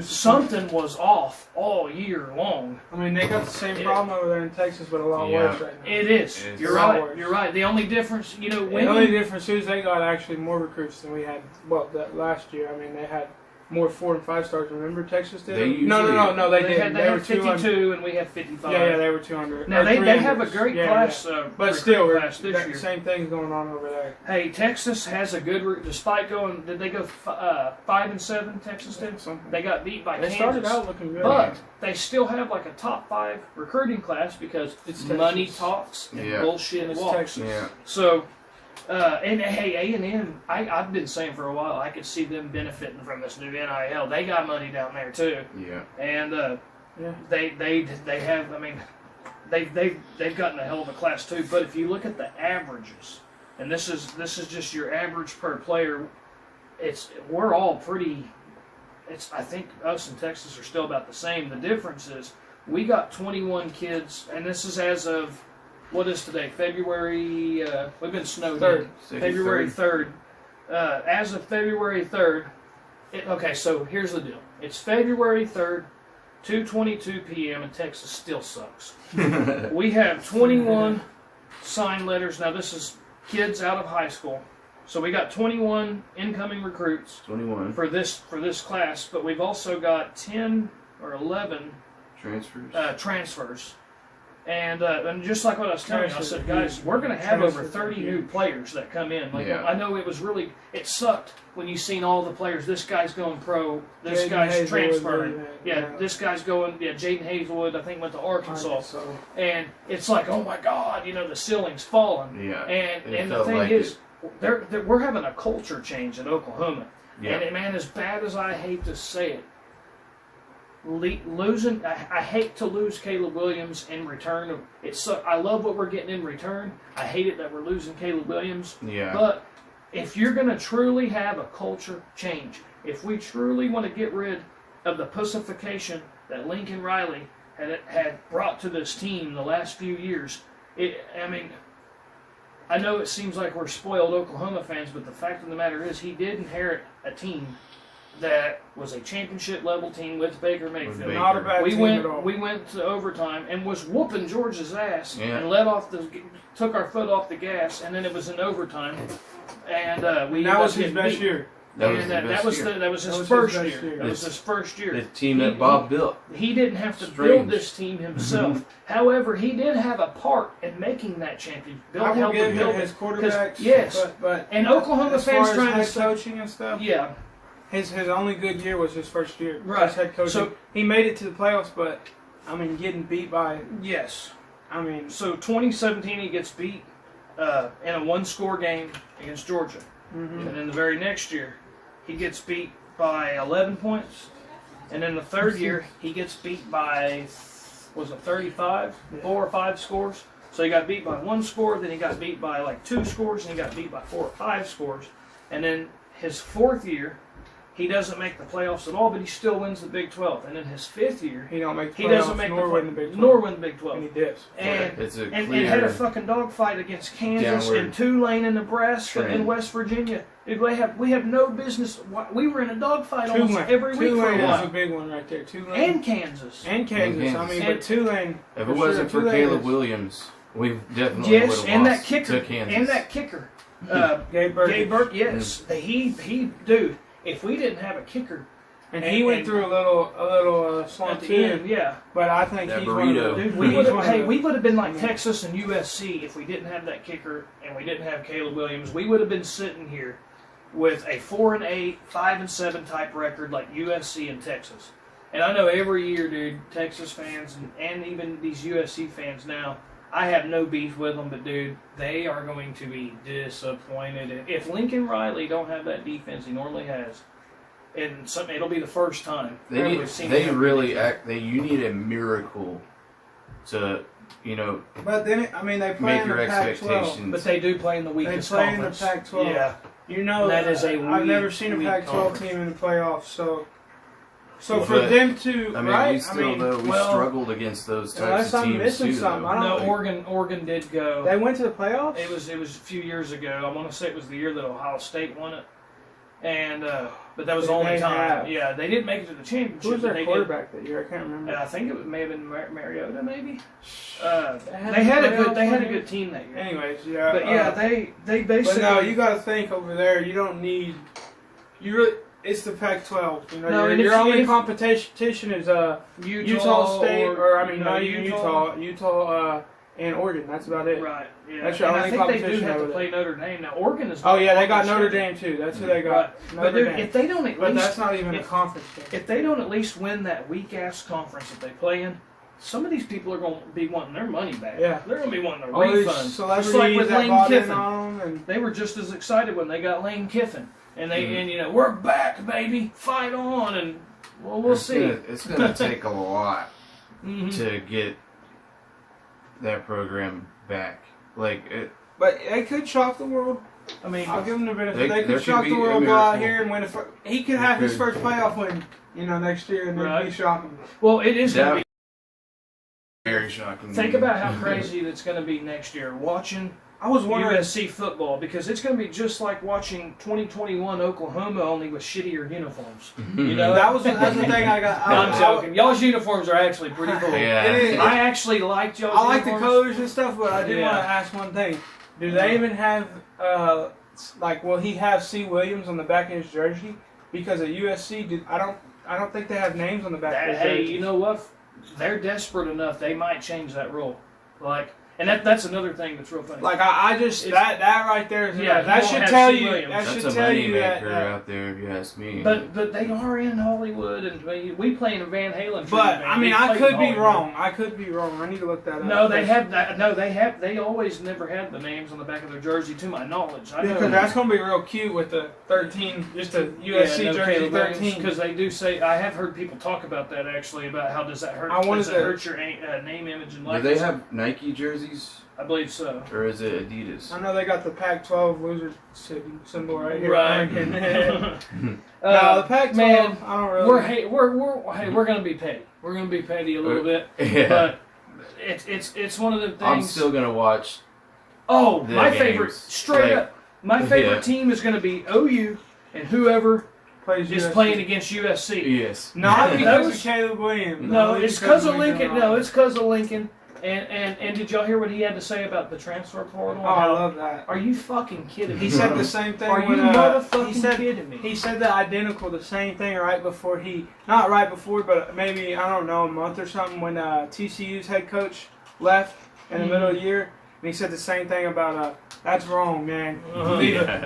something was off all year long. I mean, they got the same problem over there in Texas, but a lot worse right now. It is. You're right. You're right. The only difference, the only difference is they got actually more recruits than we had. Well, that last year, I mean, they had more 4 and 5 stars. Remember Texas did? No, they didn't. They had 52 and we had 55. Yeah, they were 200. Now they have a great class, but still, class this year. The same thing's going on over there. Hey, Texas has a good. Despite going, did they go 5-7? Texas did. They got beat by Kansas. They started out looking good, but they still have like a top 5 recruiting class because it's money talks and bullshit walks. Yeah. So. And hey, A&M, I've been saying for a while, I could see them benefiting from this new NIL. They got money down there too. Yeah. And they have. I mean, they've gotten a hell of a class too. But if you look at the averages, and this is just your average per player, we're all pretty. I think us and Texas are still about the same. The difference is we got 21 kids, and this is as of. What is today? February. We've been snowed in. February 3rd. As of February 3rd. Okay, so here's the deal. It's February 3rd, 2:22 p.m. and Texas still sucks. We have 21 signed letters. Now this is kids out of high school. So we got 21 incoming recruits. 21 for this class, but we've also got 10 or 11 transfers. And just like what I was telling you, I said, guys, we're going to have over 30 new players that come in. I know it sucked when you seen all the players. This guy's going pro. This guy's transferring. This guy's going. Yeah, Jaden Hazelwood, I think, went to Arkansas. And it's like, oh my God, the ceiling's falling. Yeah. And the thing is, we're having a culture change in Oklahoma. Yeah. And man, as bad as I hate to say it. Losing, I hate to lose Caleb Williams in return. I love what we're getting in return. I hate it that we're losing Caleb Williams. Yeah. But if you're going to truly have a culture change, if we truly want to get rid of the pussification that Lincoln Riley had brought to this team the last few years, I know it seems like we're spoiled Oklahoma fans, but the fact of the matter is he did inherit a team that was a championship level team with Baker Mayfield. Baker. Not a bad team at all. We went to overtime and was whooping Georgia's ass Yeah. and took our foot off the gas, and then it was in overtime, and we that was ended his up best getting beat. year. That was the That best was year. that was his That was first his year. best year. That was his first year. The team that Bob built. He didn't have to Strange. build this team himself. However, he did have a part in making that champion. I will helped give him build him his it. quarterbacks. Yes. but And Oklahoma as fans far trying to as say, head coaching and stuff. yeah, His only good year was his first year Right. as head coach. So- He made it to the playoffs, but I mean, getting beat by. yes. I mean, So 2017, he gets beat in a one-score game against Georgia, mhm. and then the very next year, he gets beat by 11 points, and then the third year, he gets beat by 35, Yeah. 4 or 5 scores. So he got beat by 1 score, then he got beat by like 2 scores, and he got beat by 4 or 5 scores, and then his 4th year, he doesn't make the playoffs at all, but he still wins the Big 12. And in his 5th year, he don't make the he playoffs, doesn't make nor the win the Big 12. nor win the Big 12. And he dips. And It's a and clear. had a fucking dogfight against Kansas Downward and Tulane and Nebraska trend. and West Virginia. Dude, we have no business. We were in a dogfight almost every week for Tulane a is while. a big one right there. Tulane And Kansas. and Kansas. And I mean, Kansas. but Tulane. If it wasn't for Tulane Caleb is- Williams, we definitely would Yes, have and lost that kicker. to Kansas. And that kicker. Gabe Burke. Gabe Burke, yes. He, dude, if we didn't have a kicker And he went through a little at slump the too. end, yeah. But I think That he's one of burrito. the, Dude, we he's would one have. of Hey, the- we would have been like Texas and USC if we didn't have that kicker and we didn't have Caleb Williams. We would have been sitting here with a 4-8, 5-7 type record like USC and Texas. And I know every year, dude, Texas fans and even these USC fans now, I have no beef with them, but dude, they are going to be disappointed if Lincoln Riley don't have that defense he normally has. And it'll be the first time we've seen him. You need a miracle to, But then, I mean, they play make in your the Pac-12. expectations. But they do play in the They weakest play in the conference. Pac-12. Yeah. You know, That is a I've weak, never seen a weak Pac-12 conference. team in the playoffs. So Well, for but, them to, I mean, right? we still we well, struggled against those types unless of I'm teams missing too. something, though. I don't No, think- Oregon did go. they went to the playoffs. It was a few years ago. I want to say it was the year that Ohio State won it, and but that was the They only may time. have. Yeah, they didn't make it to the championship. Who was but their they quarterback that year? I can't remember. Did. I think it may have been Mariota, maybe. They They had a playoffs good team that year. Anyways, yeah. But yeah, they basically. But no, you got to think over there. You don't need. You really. It's the Pac-12. You know, No, and your if- only if- competition is Utah State, or I mean, no, not even Utah, and Oregon. That's about it. Right. Yeah. That's your and only I think they do competition have to over play Notre Dame now. Oregon is. Oh yeah, they got Notre Notre Dame too. That's who they got. But Notre dude, Dame. if they don't at But least that's not even a if- conference game. if they don't at least win that weak ass conference that they play in, some of these people are going to be wanting their money back. Yeah. They're going to be wanting their All these refund. celebrities Just like with that Lane bought in Kiffin. on them, and They were just as excited when they got Lane Kiffin. And they Mhm. and we're back, baby. Fight on, and well, we'll see. It's gonna take a lot Mhm. to get that program back. but they could shock the world. I mean, I'll give them the benefit. They There could could shock be the a world, go out miracle. here and win he could have his could. first playoff win, next year, and then Right. be shocking. well, it is going to That be. very shocking. Think about how crazy that's going to be next year. Watching I was wondering. USC football, because it's going to be just like watching 2021 Oklahoma, only with shittier uniforms. You know, That's the thing I got. No, I'm joking. Y'all's uniforms are actually pretty cool. Yeah. It is. I actually liked y'all's I like the uniforms. colors and stuff, but I did Yeah. want to ask one thing. Do they even have, will he have C. Williams on the back of his jersey? Because at USC, I don't think they have names on the back of his Hey, jersey. you know what? They're desperate enough. They might change that rule. And that's another thing that's real funny. Like I just It's- that right there is Yeah, that you should won't tell have C. you Williams. that That's should a tell you that. moneymaker out there, if you ask me. But they are in Hollywood, and we play in a Van Halen. But tribute I band. mean, They I play could in be Hollywood. wrong. I could be wrong. I need to look that up. No, they have that. No, they have. They always never had the names on the back of their jersey, to my knowledge. I know. Because that's gonna be real cute with the 13, just a USC jersey 13. Because they do say, I have heard people talk about that actually, about how does that hurt? I wanted does it to- hurt your name, image, and do likeness? they have Nike jerseys I believe so. or is it Adidas? I know they got the Pac-12 loser symbol right here. Right. No, the Pac-12. man, I don't really. we're gonna be petty. We're gonna be petty a little bit, Yeah. but it's one of the things. I'm still gonna watch. Oh, the my games. favorite, straight Like, up, my favorite yeah. team is going to be OU and whoever plays is USC. playing against USC. Yes. Not because Those- of Caleb Williams. No, it's because of Lincoln Lincoln. No, it's because of Lincoln. And did y'all hear what he had to say about the transfer portal? Oh, I love that. Are you fucking kidding me? He said the same thing. Are you when, motherfucking kidding me? He said the identical, the same thing right before not right before, but maybe, I don't know, a month or something when TCU's head coach left in the middle of the year. And he said the same thing about, that's wrong, man.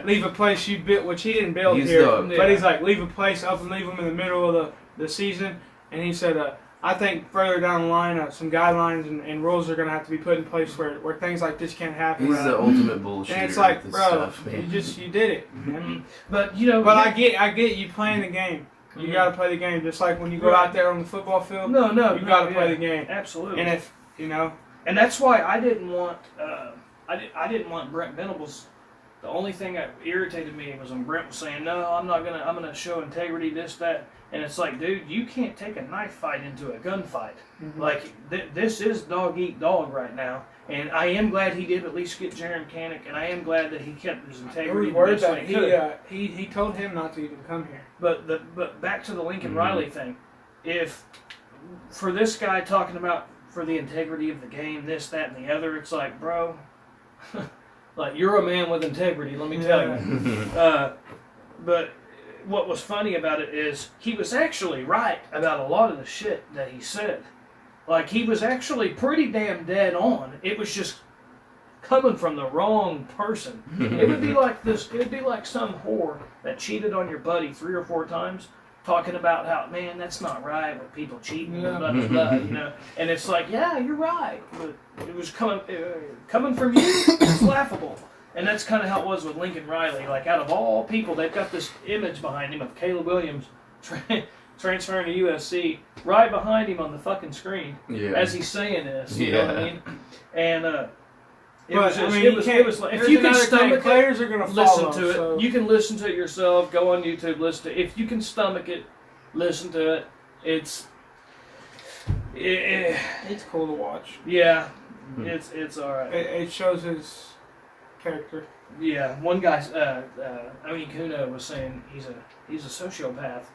Leave a place you built, which he didn't build here. But he's like, leave a place up and leave them in the middle of the season. And he said, I think further down the line, some guidelines and rules are going to have to be put in place where things like this can't happen. He's the ultimate bullshit. And it's like, with bro, this stuff, man. you did it. Man. But I get you playing the game. You got to play the game, just like when you go out there on the football field. No, you got to play the game. Absolutely. And if and that's why I didn't want I didn't want Brent Venables. The only thing that irritated me was when Brent was saying, "No, I'm gonna show integrity, this, that." And it's like, dude, you can't take a knife fight into a gunfight. Mm-hmm. Like, this is dog eat dog right now. And I am glad he did at least get Jaron Canick, and I am glad that he kept his integrity. words that he told him not to even come here. But back to the Lincoln Riley thing. If for this guy talking about for the integrity of the game, this, that, and the other, it's like, bro, like you're a man with integrity. Let me tell you. But what was funny about it is he was actually right about a lot of the shit that he said. Like, he was actually pretty damn dead on. It was just coming from the wrong person. It would be like this. It would be like some whore that cheated on your buddy 3 or 4 times, talking about how, man, that's not right with people cheating and blah, blah, blah, you know. And it's like, yeah, you're right. But it was coming from you. It's laughable. And that's kind of how it was with Lincoln Riley. Like, out of all people, they've got this image behind him of Caleb Williams transferring to USC, right behind him on the fucking screen as he's saying this. You know what I mean? And it was like, if you can stomach players are going to listen to it. So. You can listen to it yourself. Go on YouTube, listen to it. If you can stomach it, listen to it. It's cool to watch. Yeah, it's all right. It shows his character. Yeah, one guy, Kuno was saying he's a sociopath,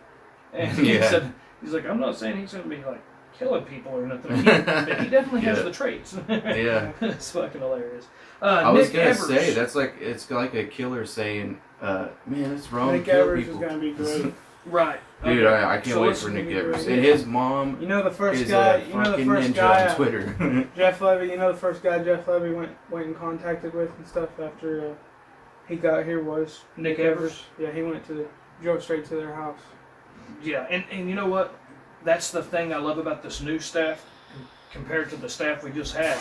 and he said he's like, I'm not saying he's going to be like killing people or nothing, but he definitely has the traits. It's fucking hilarious. I was Nick gonna Evers. say it's like a killer saying, "Man, it's wrong Nick to kill Evers people." is going to be great. Right. Dude, I can't wait for Nick Evers. And his mom the first is guy, a fucking ninja on Twitter. Jeff Levy, the first guy Jeff Levy went and contacted with and stuff after he got here was Nick Evers. Yeah, he drove straight to their house. Yeah, and you know what? That's the thing I love about this new staff compared to the staff we just had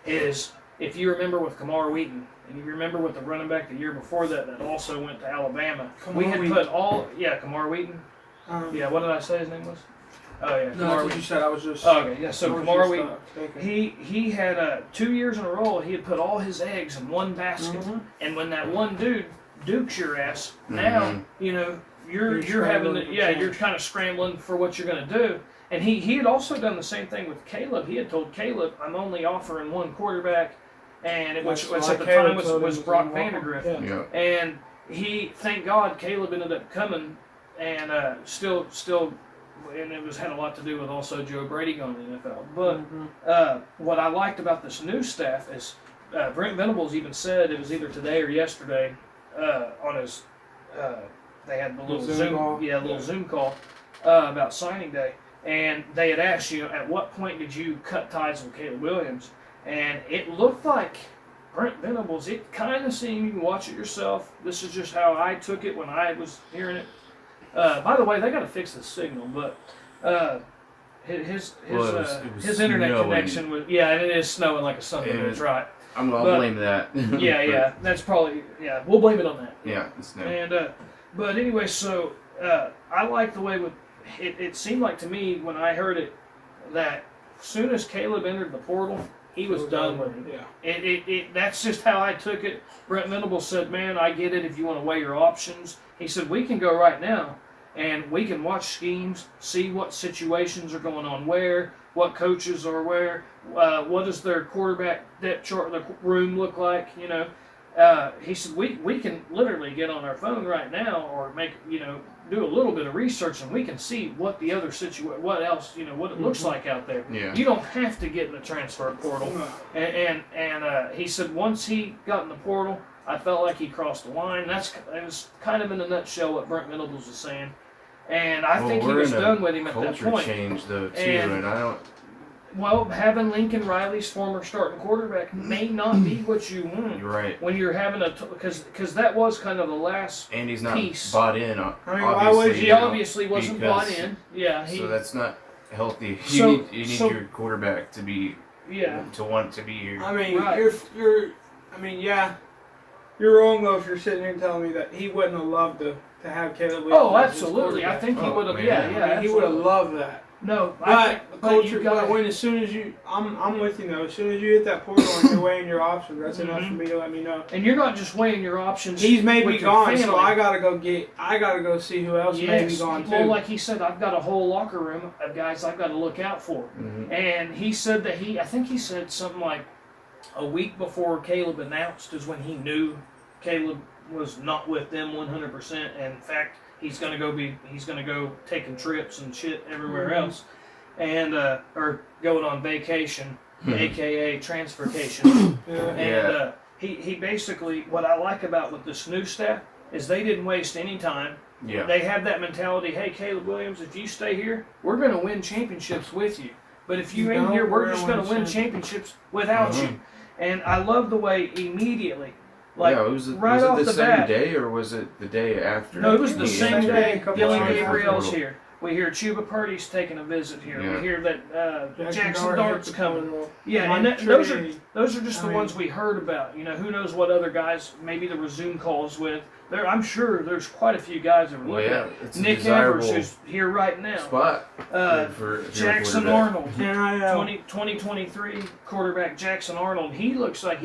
is if you remember with Kamar Wheaton, and you remember with the running back the year before that also went to Alabama. Kamar Wheaton. What did I say his name was? Oh yeah, No, Kamar that's what Wheaton. you said. I was just. Oh, okay, yeah. So Kamar Wheaton, he had 2 years in a row. He had put all his eggs in one basket, and when that one dude dukes your ass, now you're having you're kind of scrambling for what you're going to do. And he had also done the same thing with Caleb. He had told Caleb, I'm only offering one quarterback, and which at the time was Brock Vandegrift. Yeah. And thank God, Caleb ended up coming, and still, and it had a lot to do with also Joe Brady going to the NFL. But what I liked about this new staff is Brent Venables even said, it was either today or yesterday, on his, they had the little Zoom call about signing day. And they had asked, at what point did you cut ties with Caleb Williams? And it looked like Brent Venables, it kind of seemed, you can watch it yourself. This is just how I took it when I was hearing it. By the way, they got to fix the signal, but his internet connection was, and it is snowing like a son of a bitch, right? I'll blame that. That's probably, we'll blame it on that. Yeah, it's no. And, but anyway, so I like the way it seemed like to me when I heard it that as soon as Caleb entered the portal, he was done with it. Yeah. That's just how I took it. Brent Venables said, man, I get it if you want to weigh your options. He said, we can go right now and we can watch schemes, see what situations are going on where, what coaches are where, what does their quarterback depth chart, the room look like, he said, we can literally get on our phone right now or make, do a little bit of research and we can see what the other what else, what it looks like out there. Yeah. You don't have to get in the transfer portal. And he said once he got in the portal, I felt like he crossed the line. It was kind of in a nutshell what Brent Venables was saying. And I think he was done with him at that point. Culture change, though, too, and I don't... Well, having Lincoln Riley's former starting quarterback may not be what you want. You're right. When you're having because that was kind of the last and he's not piece. bought in. He obviously wasn't bought in. Yeah. So that's not healthy. So, you need your quarterback to be to want to be here. I mean, right. You're wrong though if you're sitting here telling me that he wouldn't have loved to have Caleb Williams. Oh, absolutely. I think he would have. Yeah, he would have loved that. No, as soon as you, I'm with you though. As soon as you hit that portal and you're weighing your options, that's enough for me to let me know. And you're not just weighing your options. He's maybe gone, so I gotta go see who else may be gone too. Well, like he said, I've got a whole locker room of guys I've got to look out for. Mm-hmm. And he said that I think he said something like a week before Caleb announced is when he knew Caleb was not with them 100%. And in fact, he's gonna go taking trips and shit everywhere else, and or going on vacation, aka transfercation. He basically, what I like about with this new staff is they didn't waste any time. Yeah. They have that mentality. Hey, Caleb Williams, if you stay here, we're gonna win championships with you. But if you ain't here, we're just gonna win championships without you. And I love the way immediately. Like, was it right off the the same bat, day or was it the day after? No, it was the same day. Dillon days Gabriel's here. We hear Chuba Purdy's taking a visit here. Yeah. We hear that Jackson Dart's coming. Yeah, Mike and those are just the ones we heard about. Who knows what other guys? Maybe there were Zoom calls with. I'm sure there's quite a few guys that were looking at. It's Nick Evers, who's here right now. Spot for Jackson Arnold, Yeah, 2023 quarterback Jackson Arnold. He looks like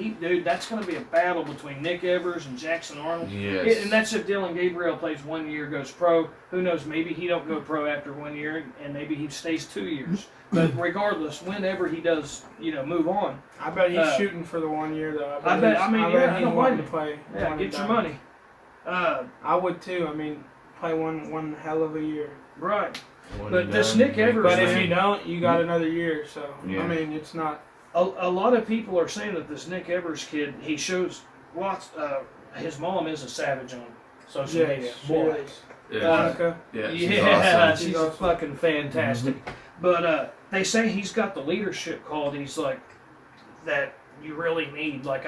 that's going to be a battle between Nick Evers and Jackson Arnold. Yes. And that's if Dillon Gabriel plays 1 year, goes pro. Who knows? Maybe he don't go pro after 1 year, and maybe he stays 2 years. But regardless, whenever he does, move on. I bet he's shooting for the 1 year though. I bet he's don't wanting mind to play. Yeah, get your money. I would too. Play one hell of a year. Right. But this Nick Evers, but if you don't, you got another year. So it's not. A lot of people are saying that this Nick Evers kid, he shows lots. His mom is a savage on social media. Boy. Monica. She's fucking fantastic. But they say he's got the leadership qualities like that you really need. Like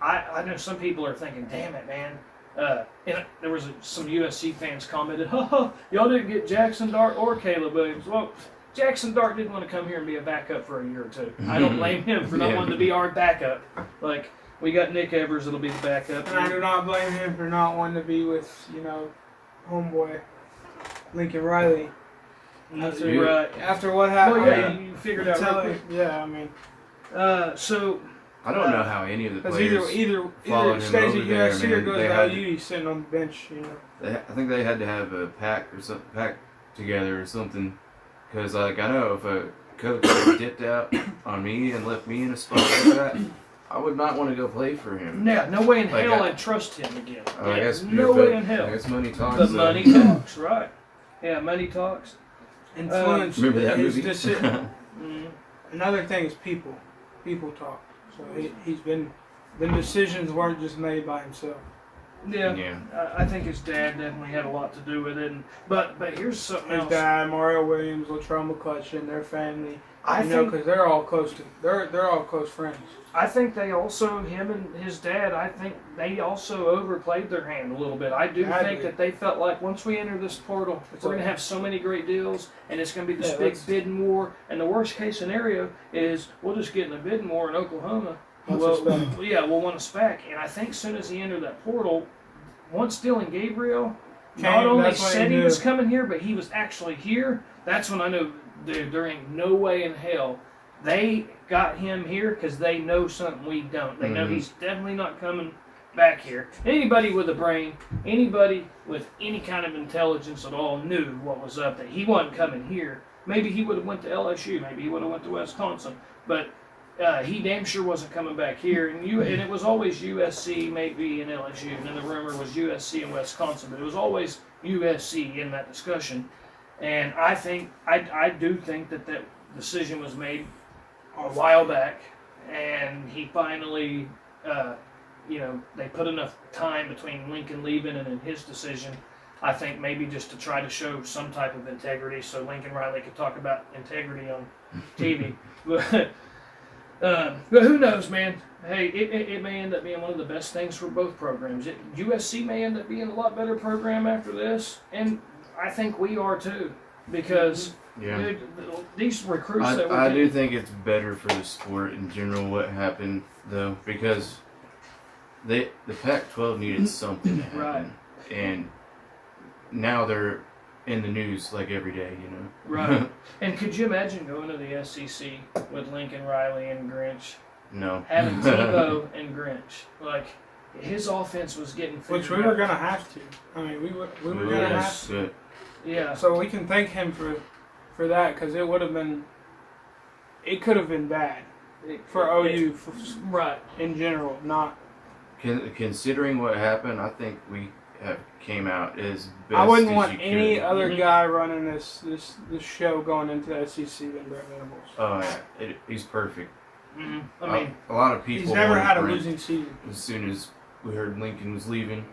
I know some people are thinking, damn it, man. And there was some USC fans commented, y'all didn't get Jackson Dart or Caleb Williams. Well, Jackson Dart didn't want to come here and be a backup for a year or two. I don't blame him for not wanting to be our backup. Like, we got Nick Evers that'll be the backup. And I do not blame him for not wanting to be with, homeboy Lincoln Riley. After what happened. Well, yeah, you figured out real quick. Yeah, so... I don't know how any of the players either stays at USC or goes to IU. He's sitting on the bench. I think they had to have a pack together or something, because I know if a coach dipped out on me and left me in a spot like that, I would not want to go play for him. Yeah, no way in hell I'd trust him again. I guess no way in hell. I guess money talks. But money talks, right? Yeah, money talks. Influence. Remember that movie? Another thing is people. People talk. So the decisions weren't just made by himself. Yeah. I think his dad definitely had a lot to do with it. But here's something else. His dad, Mario Williams, Latrell McCutcheon, their family. Because they're all close friends. I think they also, him and his dad, I think they also overplayed their hand a little bit. I do think that they felt like once we enter this portal, we're going to have so many great deals, and it's going to be this big bidding war. And the worst case scenario is we'll just get in a bidding war in Oklahoma. We'll want us back. And I think as soon as he entered that portal, once Dillon Gabriel not only said he was coming here, but he was actually here, that's when I knew, dude, there ain't no way in hell they got him here because they know something we don't. They know he's definitely not coming back here. Anybody with a brain, anybody with any kind of intelligence at all knew what was up, that he wasn't coming here. Maybe he would have went to LSU. Maybe he would have went to Wisconsin. But he damn sure wasn't coming back here. And it was always USC, maybe, and LSU. And then the rumor was USC and Wisconsin, but it was always USC in that discussion. And I do think that decision was made a while back, and he finally, they put enough time between Lincoln leaving and then his decision. I think maybe just to try to show some type of integrity, so Lincoln Riley could talk about integrity on TV. But who knows, man? Hey, it may end up being one of the best things for both programs. USC may end up being a lot better program after this, and I think we are too, because dude, these recruits I do think it's better for the sport in general what happened, though, because the Pac-12 needed something to happen. Right. And now they're in the news like every day, Right. And could you imagine going to the SEC with Lincoln Riley and Grinch? No. Having TBOW and Grinch. Like, his offense was getting figured Which we were going to have to. I mean, we were going to have to. Yeah. So we can thank him for that, because it could have been bad for OU right. in general, not. Considering what happened, I think we came out as best I wouldn't as want you any could. other guy running this show going into the SEC than Brent Venables. Oh, yeah. He's perfect. Mm-hmm. I mean, a lot of people. He's never had a Brent losing season. As soon as we heard Lincoln was leaving.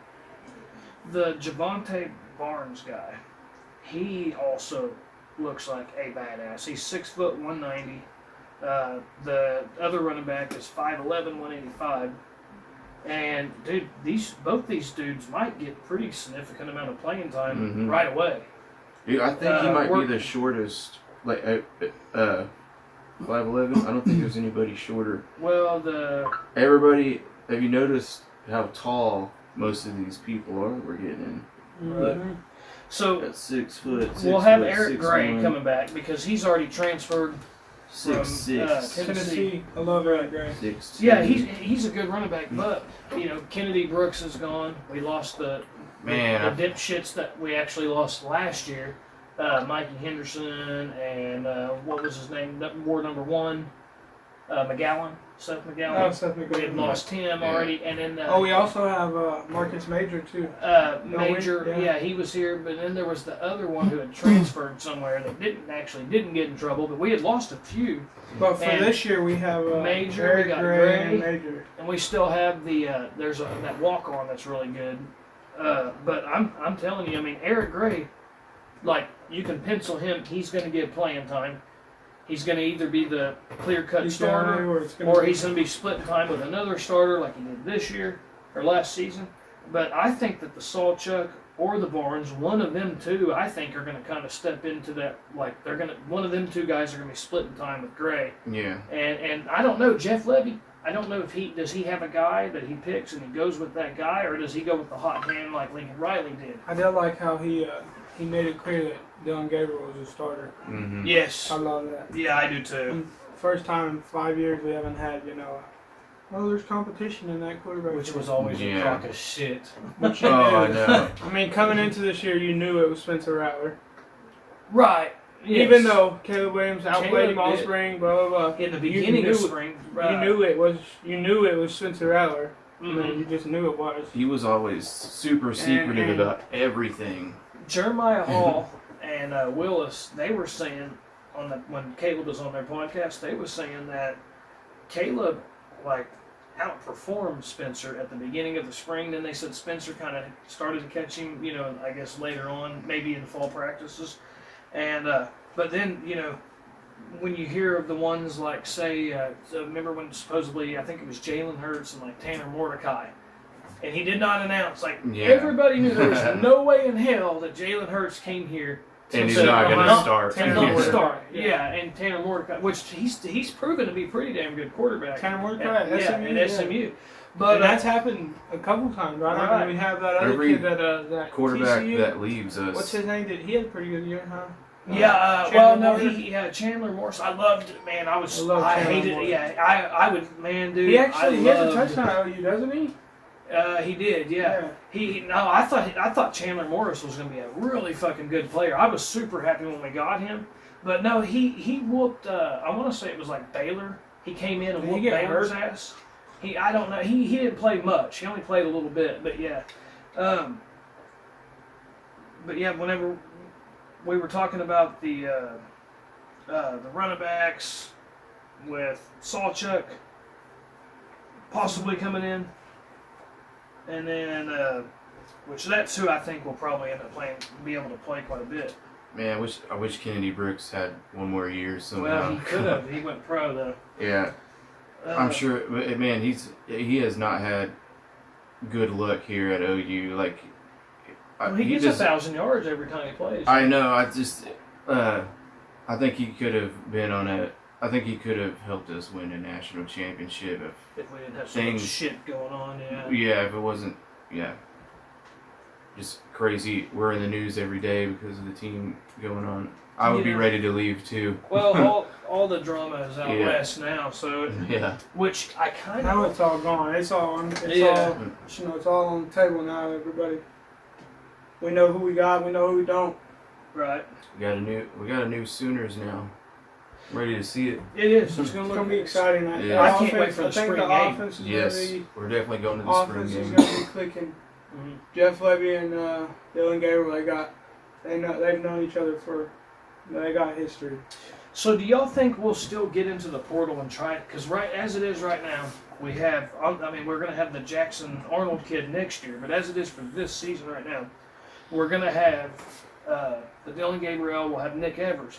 The Javonte Barnes guy, he also looks like a badass. He's 6', 190. The other running back is 5'11", 185. And dude, both these dudes might get pretty significant amount of playing time right away. Dude, I think he might be the shortest. 5'11". I don't think there's anybody shorter. Well, everybody. Have you noticed how tall most of these people are? We're getting in. Look, so at 6 foot. We'll have Eric Gray coming back because he's already transferred. 6'6". Tennessee. I love Eric Gray. 6'2". Yeah, he's a good running back, but Kennedy Brooks is gone. We lost the dipshits that we actually lost last year. Mikey Henderson and what was his name? War number 1, Seth McGowan. Oh, Seth McGowan. We had lost him already, and then we also have Marcus Major too. Major, yeah, he was here, but then there was the other one who had transferred somewhere that didn't get in trouble, but we had lost a few. But for this year, we have Major, Eric we got Gray and Major, and we still have there's that walk on that's really good. But I'm telling you, I mean, Eric Gray, like, you can pencil him. He's going to get playing time. He's going to either be the clear-cut starter, or he's going to be splitting time with another starter like he did this year or last season. But I think that the Sawchuk or the Barnes, one of them two, I think are going to kind of step into that. Like, one of them two guys are going to be splitting time with Gray. Yeah. And I don't know, Jeff Levy. I don't know if does he have a guy that he picks and he goes with that guy, or does he go with the hot hand like Lincoln Riley did? I did like how he made it clear that Dillon Gabriel was a starter. Mm-hmm. Yes. I love that. Yeah, I do too. And first time in 5 years we haven't had, there's competition in that quarterback. Which was always a crock of shit. Which I know. I mean, coming into this year, you knew it was Spencer Rattler. Right. Yes. Even though Caleb Williams outplayed him all spring, blah blah blah. In the beginning of spring, you knew it was Spencer Rattler. Mm-hmm. I mean, you just knew it was. He was always super secretive about everything. Jeremiah Hall and Willis, they were saying when Caleb was on their podcast, they were saying that Caleb outperformed Spencer at the beginning of the spring. Then they said Spencer kind of started to catch him, I guess later on, maybe in fall practices. And but then when you hear of the ones like say, remember when supposedly I think it was Jalen Hurts and Tanner Mordecai. And he did not announce. Everybody knew there was no way in hell that Jalen Hurts came here. And he's not going to start. Yeah, and Tanner Mordecai, which he's proven to be a pretty damn good quarterback. Tanner Mordecai at SMU. But that's happened a couple times, right? I mean, we have that other kid that quarterback TCU, that leaves us. What's his name? He had a pretty good year, huh? Chandler Morris. I loved it, man. I hated it. Yeah, I would, man, dude. He actually has a touchdown at OU, doesn't he? He did, yeah. I thought Chandler Morris was going to be a really fucking good player. I was super happy when we got him, but no, he whooped. I want to say it was Baylor he came in and Did he whooped get Baylor's hurt? ass. I don't know. He didn't play much. He only played a little bit, but yeah. But yeah, whenever we were talking about the running backs with Sawchuk possibly coming in, and then which that's who I think will probably end up be able to play quite a bit. Man, I wish Kennedy Brooks had one more year somehow. Well, he could have. He went pro though. Yeah, I'm sure. Man, he has not had good luck here at OU. Like, Well, he gets 1,000 yards every time he plays. I know. I just, I think he could have been on a. I think he could have helped us win a national championship if we didn't have so much shit going on. Yeah. Yeah, if it wasn't. Yeah. Just crazy. We're in the news every day because of the team going on. I would be ready to leave too. Well, all the drama is out west now, so yeah. Which I kind of. Now it's all gone. It's all on. It's all on the table now. Everybody. We know who we got. We know who we don't. Right. We got a new Sooners now. I'm ready to see it. It is. It's gonna be exciting. Yeah. I can't wait for the spring game. Offense is yes, gonna be, we're definitely going to the spring offense is game. gonna be clicking. Mm-hmm. Jeff Levy and Dillon Gabriel, they've known each other they got history. So do y'all think we'll still get into the portal and try it? Because right as it is right now, we have. I mean, we're going to have the Jackson Arnold kid next year, but as it is for this season right now, we're going to have the Dillon Gabriel. We'll have Nick Evers.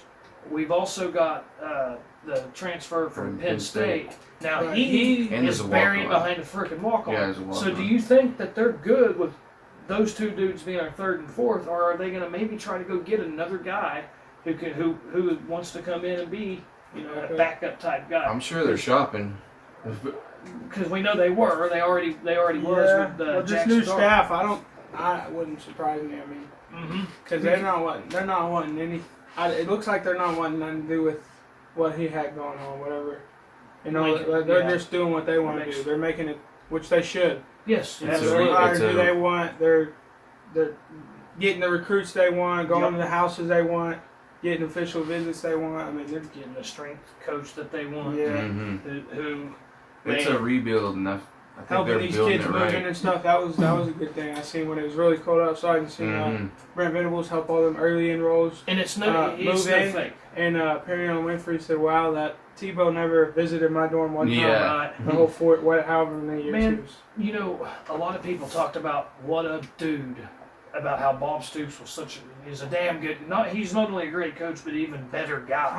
We've also got the transfer from Penn State. Now right. he is buried behind a freaking walk-on. Yeah, so do you think that they're good with those two dudes being our third and fourth, or are they going to maybe try to go get another guy who wants to come in and be a backup type guy? I'm sure they're shopping. Because we know they were. They already was with the this new staff. I wouldn't surprise me. I mean, because they're not wanting any. It looks like they're not wanting nothing to do with what he had going on, whatever. They're just doing what they want to do. They're making it, which they should. Yes, they're hiring who they want. They're getting the recruits they want, going to the houses they want, getting official visits they want. I mean, they're getting the strength coach that they want. Yeah. Who it's a rebuild, and I think helping these kids moving and stuff. That was a good thing. I seen when it was really cold outside, and seen Brent Venables help all them early enrolls. And it's no fake. And Perry on Winfrey said, "Wow, that TBOW never visited my dorm one time. Yeah. The whole however many years." Man, a lot of people talked about what a dude. About how Bob Stoops is a damn good. He's not only a great coach, but even better guy.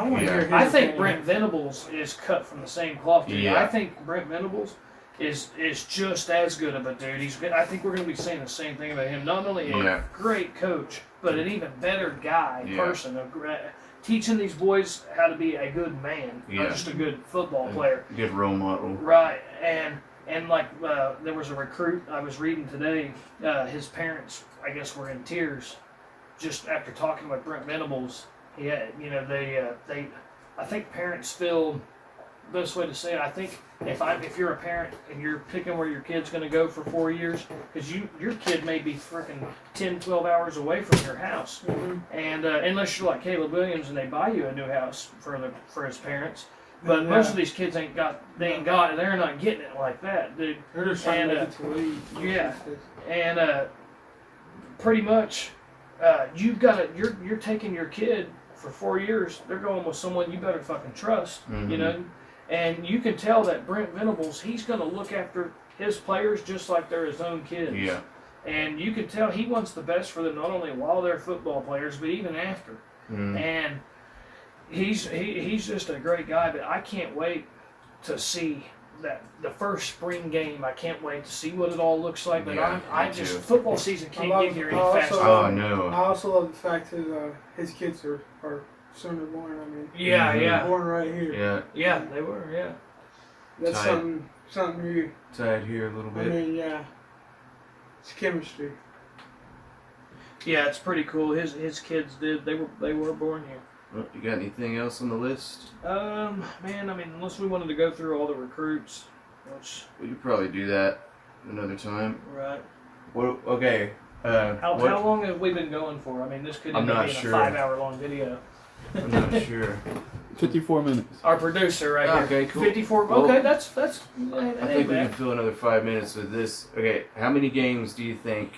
I think Brent Venables is cut from the same cloth. Yeah. I think Brent Venables is just as good of a dude. I think we're going to be saying the same thing about him. Not only a great coach, but an even better guy, person. Teaching these boys how to be a good man, not just a good football player. Good role model. Right, and like there was a recruit I was reading today. His parents, I guess, were in tears just after talking with Brent Venables. He had, I think parents feel. Best way to say it, I think if you're a parent and you're picking where your kid's going to go for 4 years, because your kid may be freaking 10, 12 hours away from your house, and unless you're like Caleb Williams and they buy you a new house for his parents, but most of these kids they're not getting it like that, dude. They're just trying to leave. Yeah, and pretty much, you're taking your kid for 4 years. They're going with someone you better fucking trust, And you can tell that Brent Venables, he's going to look after his players just like they're his own kids. Yeah. And you can tell he wants the best for them, not only while they're football players, but even after. And he's just a great guy. But I can't wait to see that the first spring game. I can't wait to see what it all looks like. But football season can't get here any faster. Oh no! I also love the fact that his kids are Sooner born. I mean, born right here. Yeah, they were. Yeah, that's something you tied here a little bit. I mean, it's chemistry. Yeah, it's pretty cool. His kids did. They were born here. Well, you got anything else on the list? Man, I mean, unless we wanted to go through all the recruits, which we could probably do that another time. Right. Well, okay. How long have we been going for? I mean, this could end up being a 5-hour long video. I'm not sure. 54 minutes. Our producer right here. Okay, cool. 54. Well, Okay, that's I think we can fill another 5 minutes with this. Okay, how many games do you think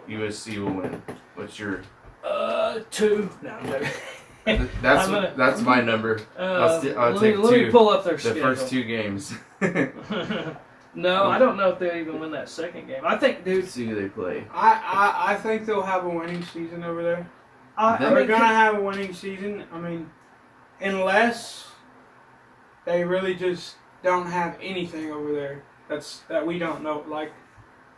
USC will win? What's your? 2. No, I'm joking. That's my number. I'll let take me 2. pull up their The schedule. first 2 games. No, I don't know if they'll even win that second game. I think, dude. Let's see who they play. I think they'll have a winning season over there. I They're mean, gonna have a winning season. I mean, unless they really just don't have anything over there that we don't know. Like,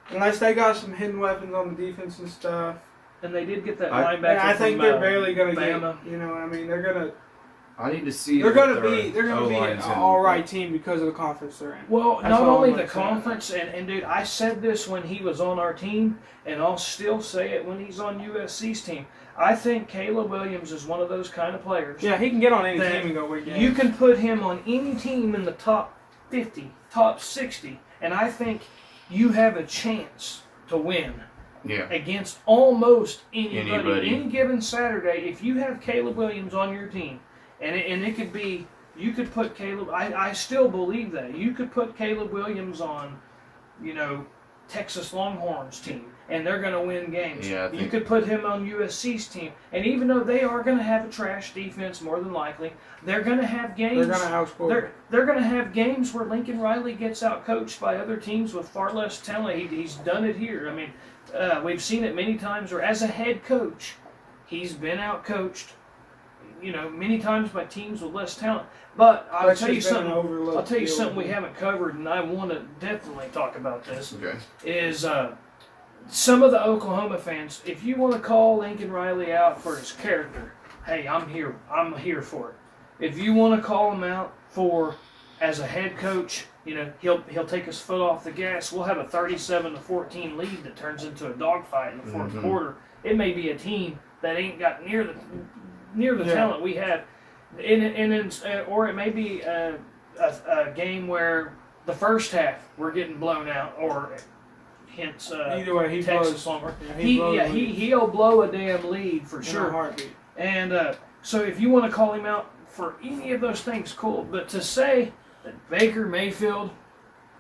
unless they got some hidden weapons on the defense and stuff. and they did get that I- linebacker. I think from, they're barely gonna Bama. get. You know, I mean, they're gonna see. they're gonna what be their an O-line's in. all right team because of the conference they're in. Well, That's not all only I'm the saying. conference, and dude, I said this when he was on our team, and I'll still say it when he's on USC's team. I think Caleb Williams is one of those kind of players. Yeah, he can get on any that team and go win games. You can put him on any team in the top 50, top 60, and I think you have a chance to win Yeah. against almost anybody. Anybody. Any given Saturday, if you have Caleb Williams on your team, and it could be, you could put Caleb, I still believe that. You could put Caleb Williams on, Texas Longhorns team, and they're going to win games. Yeah, I You think- could put him on USC's team, and even though they are going to have a trash defense more than likely, they're going to have games. They're gonna outscore. They're going to have games where Lincoln Riley gets outcoached by other teams with far less talent. He's done it here. I mean, we've seen it many times where, as a head coach, he's been outcoached, many times by teams with less talent. But I'll tell you something. I'll tell you something we haven't covered, and I want to definitely talk about this. Okay. Is some of the Oklahoma fans, if you want to call Lincoln Riley out for his character, hey, I'm here. I'm here for it. If you want to call him out for, as a head coach, he'll take his foot off the gas. We'll have a 37-14 lead that turns into a dogfight in the fourth quarter. It may be a team that ain't got near the talent we have, or it may be a game where the first half we're getting blown out, or hence Either way, he Texas blows. Longhorn. Yeah, He'll blow a damn lead for in sure. a heartbeat. And so if you want to call him out for any of those things, cool. But to say that Baker Mayfield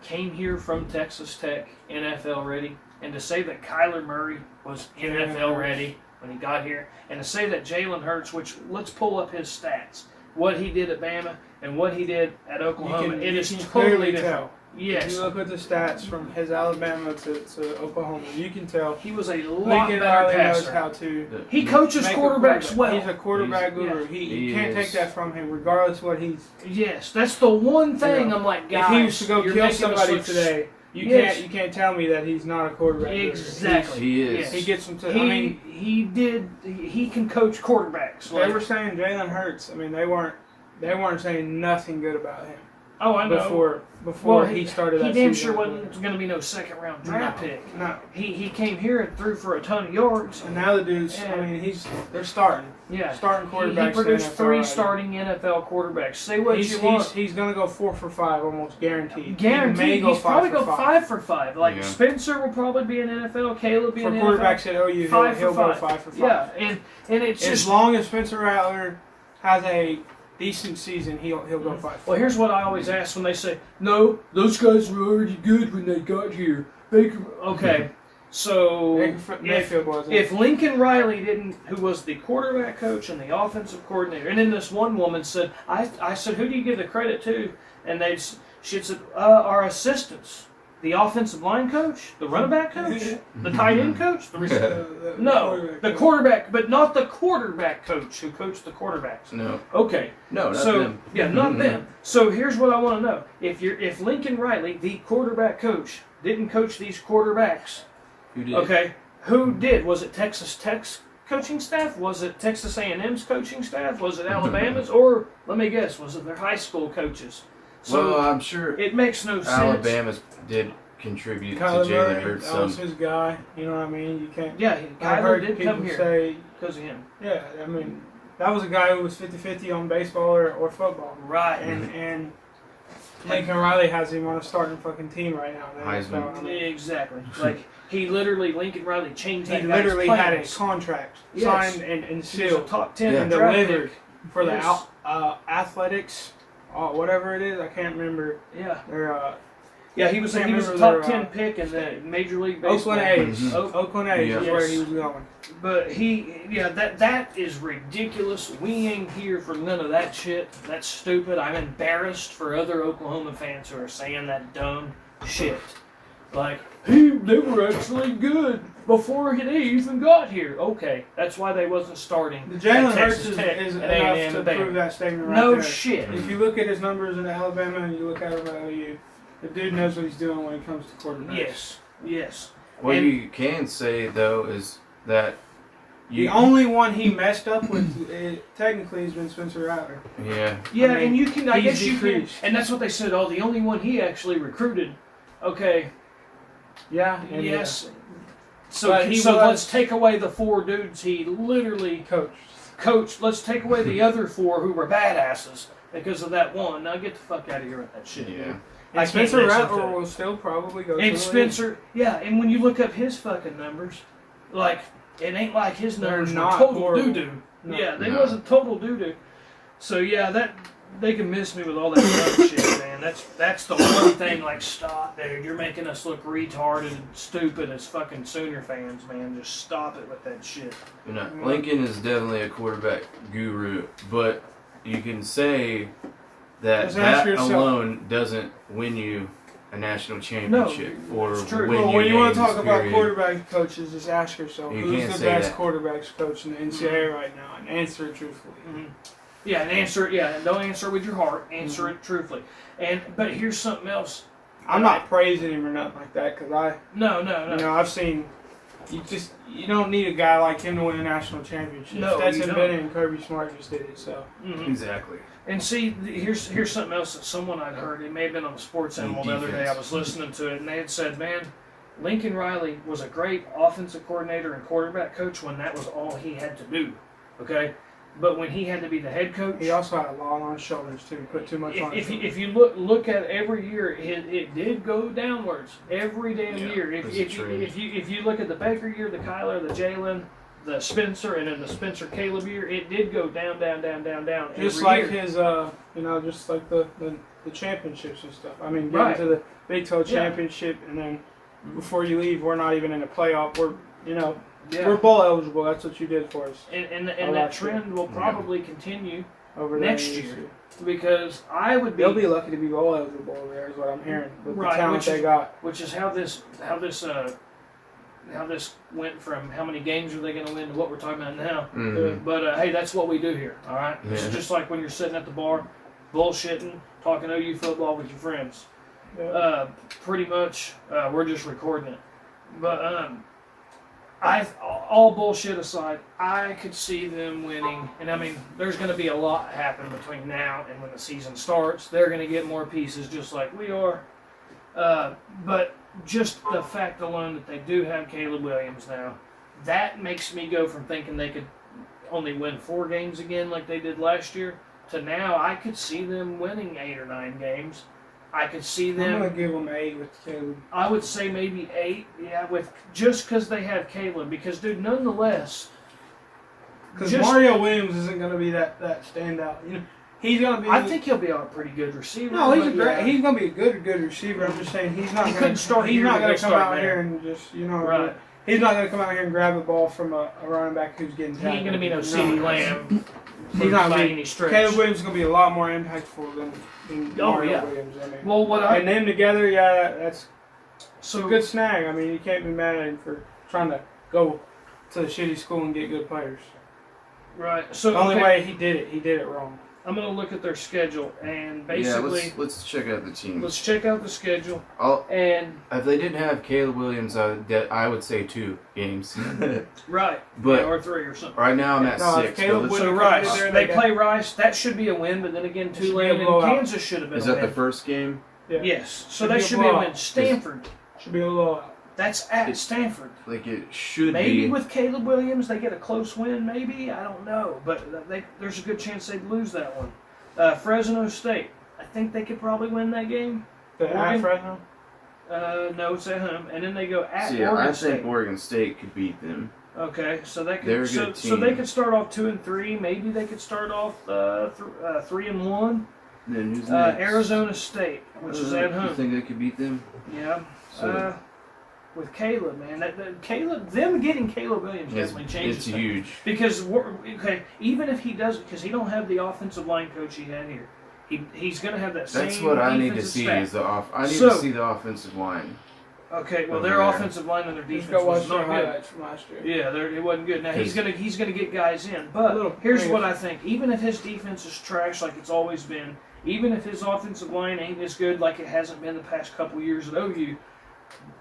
came here from Texas Tech, NFL ready, and to say that Kyler Murray was NFL ready when he got here, and to say that Jalen Hurts, which let's pull up his stats, what he did at Bama and what he did at Oklahoma, it is totally different. Tell. If Yes, you look at the stats from his Alabama to Oklahoma, you can tell he was a lot Lincoln better Riley knows passer. how to He coaches make a quarterbacks quarterback. well. He's a quarterback He's- guru. You He can't take is. that from him, regardless what he's. Yes, that's the one thing Yeah. I'm like, If guys, he was to go you're kill making us somebody look today, you Yes. can't tell me that he's not a quarterback. guru. Exactly. He is. Yes. He gets them to. He he can coach quarterbacks. They were saying Jalen Hurts. I mean, they weren't saying nothing good about him oh, I know. before he started. He that damn season. sure wasn't going to be no second round draft pick. No. He came here and threw for a ton of yards. And now the dudes. Yeah. I mean, they're starting. Yeah, Starting He quarterbacks. produced in the NFL 3 already. starting NFL quarterbacks. Say what He's, you want. he's going to go 4 for 5, almost guaranteed. Guaranteed. He may go He's probably 5 for go 5. 5 for 5. Like Yeah. Spencer will probably be an NFL. Caleb be For an quarterbacks NFL. at OU, 5 he'll for go 5. 5 for 5. Yeah, and it's As just. long as Spencer Rattler has a decent season, he'll go 5. Well, here's what I always ask when they say, "No, those guys were already good when they got here." Baker, okay, so Mayfield wasn't. if Lincoln Riley didn't, who was the quarterback coach and the offensive coordinator, and then this one woman said, "I said, who do you give the credit to?" And she had said, "Our assistants, the offensive line coach, the running back coach, the tight end coach, the receiver." No, the quarterback, but not the quarterback coach who coached the quarterbacks. No. Okay. No, not So them. yeah, not them. So here's what I want to know: if Lincoln Riley, the quarterback coach, didn't coach these quarterbacks, Who did? okay, who did? Was it Texas Tech's coaching staff? Was it Texas A&M's coaching staff? Was it Alabama's? Or let me guess, was it their high school coaches? So Well, I'm sure it makes no sense. Alabama's did contribute Kyler to Jalen Murray, Hurts that was some. his guy. You know what I mean? You can't. Yeah, I've Kyler heard did people come here say, because of him. yeah, I mean, that was a guy who was 50-50 on baseball or football. Right. And Lincoln Riley has him on a starting fucking team right now. Man. So, Heisman. I mean, Exactly. Like Lincoln Riley changed he that literally guy's had a plans. contract Yes. signed and He was a sealed top 10 Yeah. draft delivered pick. for the Yes. athletics, whatever it is. I can't remember. Yeah. Their Yeah, he was a Can't top remember 10 their, pick in the Major League Baseball. Oakland A's. Mhm. Oakland A's Yeah. is where he was going. But that is ridiculous. We ain't here for none of that shit. That's stupid. I'm embarrassed for other Oklahoma fans who are saying that dumb shit. Like, they were actually good before they even got here. Okay, that's why they wasn't starting. The Jalen at Hurts Texas is Tech enough and A&M to and Baylor. prove that statement right No there. shit. If you look at his numbers in Alabama and you look at him at OU, the dude knows what he's doing when it comes to quarterbacks. Yes. What And- you can say though is that The only one he messed up with, technically, has been Spencer Rattler. yeah. Yeah, I mean, and you can, I he's guess you can, decreased. and that's what they said. Oh, the only one he actually recruited. Okay, Yeah. And yes. But So he was- let's take away the 4 dudes he literally coach. coached. Let's take away the other 4 who were badasses because of that one. Now get the fuck out of here with that shit. Yeah. dude. And I can't Spencer listen to Rattler it. will still probably go to And the Spencer, yeah, and when you look up his fucking numbers, like, it ain't like his They're numbers were not total horrible. doo-doo. No. Yeah, they No. wasn't total doo-doo. So, yeah, that they can miss me with all that dumb shit, man. That's the one thing, like, stop, dude. You're making us look retarded and stupid as fucking Sooner fans, man. Just stop it with that shit. You know, Lincoln is definitely a quarterback guru, but you can say that Just ask that yourself- alone doesn't win you a national championship or it's true. win Well, you when you want games, to talk about period. quarterback coaches, just ask yourself, You who's can't the say best that. quarterbacks coach in the NCAA right now, and answer it truthfully. Mm-hmm. Yeah, and answer it. Yeah, and don't answer it with your heart. Answer it truthfully. But here's something else. I'm not praising him or nothing like that, because No. you know, I've seen, you don't need a guy like him to win a national championship. No, That's you invented, don't. and Kirby Smart just did it, so. Mhm. Exactly. And see, here's something else that someone I'd heard. It may have been on the Sports Animal the other day. I was listening to it, and they had said, "Man, Lincoln Riley was a great offensive coordinator and quarterback coach when that was all he had to do." Okay, but when he had to be the head coach, He also had a lot on his shoulders, too. He put too much on his shoulders. if you look at every year, it did go downwards every damn Yeah, year. it's a trend. If you look at the Baker year, the Kyler, the Jalen, the Spencer, and then the Spencer Caleb year, it did go down. Just every like year. his, just like the championships and stuff. I mean, Right. getting to the Big 12 Yeah. championship, and then before you leave, we're not even in a playoff. We're, Yeah. we're bowl eligible. That's what you did for us and I that like trend will probably continue over next there. year. Because I would be, They'll be lucky to be bowl eligible over there, is what I'm hearing. With Right, the talent which they is- got. which is how this went from how many games are they going to win to what we're talking about now. Mhm. But hey, that's what we do here. All right, it's Yeah. just like when you're sitting at the bar, bullshitting, talking OU football with your friends. Yeah. Pretty much, we're just recording it. But all bullshit aside, I could see them winning. And I mean, there's going to be a lot happen between now and when the season starts. They're going to get more pieces, just like we are. But just the fact alone that they do have Caleb Williams now, that makes me go from thinking they could only win 4 games again like they did last year to now I could see them winning 8 or 9 games. I could see I'm them. going to give them 8 with Caleb. I would say maybe 8. Yeah, with just because they have Caleb. Because dude, nonetheless, Because just- Mario Williams isn't going to be that standout. He's going to be. I think he'll be a pretty good receiver. No, he's but a great. yeah. He's going to be a good receiver. I'm just saying he's not. He gonna, couldn't start He's here, not but going he'll to come start out there. here and just Right. He's not going to come out here and grab the ball from a running back who's getting He tackled. ain't gonna be no CeeDee Lamb. He's not by gonna be- any stretch. Caleb Williams is going to be a lot more impactful than Oh, Mario yeah. Williams. I mean, Well, and them together, yeah, that's so a good snag. I mean, you can't be mad at him for trying to go to the shitty school and get good players. right. So The only okay, way he did it wrong. I'm gonna look at their schedule and basically Yeah, let's check out the teams. let's check out the schedule I'll, and if they didn't have Caleb Williams, I would say 2 games. right, But or 3 or something. right now I'm at No, if 6. Caleb but let's- So Wouldn't Rice, come in there, they they play Rice. That should be a win, but then again, It should be a Tulane and blowout. Kansas should have been is a that win. the first game? Yeah. Yes, so Should that be a should be a win. blowout. Stanford, Should be a blowout. that's at It's- Stanford. Like it should Maybe be. with Caleb Williams they get a close win. Maybe I don't know, but there's a good chance they'd lose that one. Fresno State, I think they could probably win that game. The at Oregon? Fresno? No, it's at home, and then they go at See, Oregon I State. think Oregon State could beat them. Okay, so they They're a could good so they team. could start off 2-3. Maybe they could start off 3-1. Then who's next? Arizona State, which is at You home. think they could beat them? Yeah. So With Caleb, man, them getting Caleb Williams definitely changes it's things. huge. Because even if he doesn't, because he don't have the offensive line coach he had here, he's going to have that same. That's what I need to defensive see staff. is the off. I need So- to see the offensive line. Okay, well over their there. offensive line and their Just defense go watch was their not good. highlights from last year. Yeah, it wasn't good. Now he's Because- gonna get guys in, A but little here's players. what I think: even if his defense is trash like it's always been, even if his offensive line ain't as good like it hasn't been the past couple years at OU,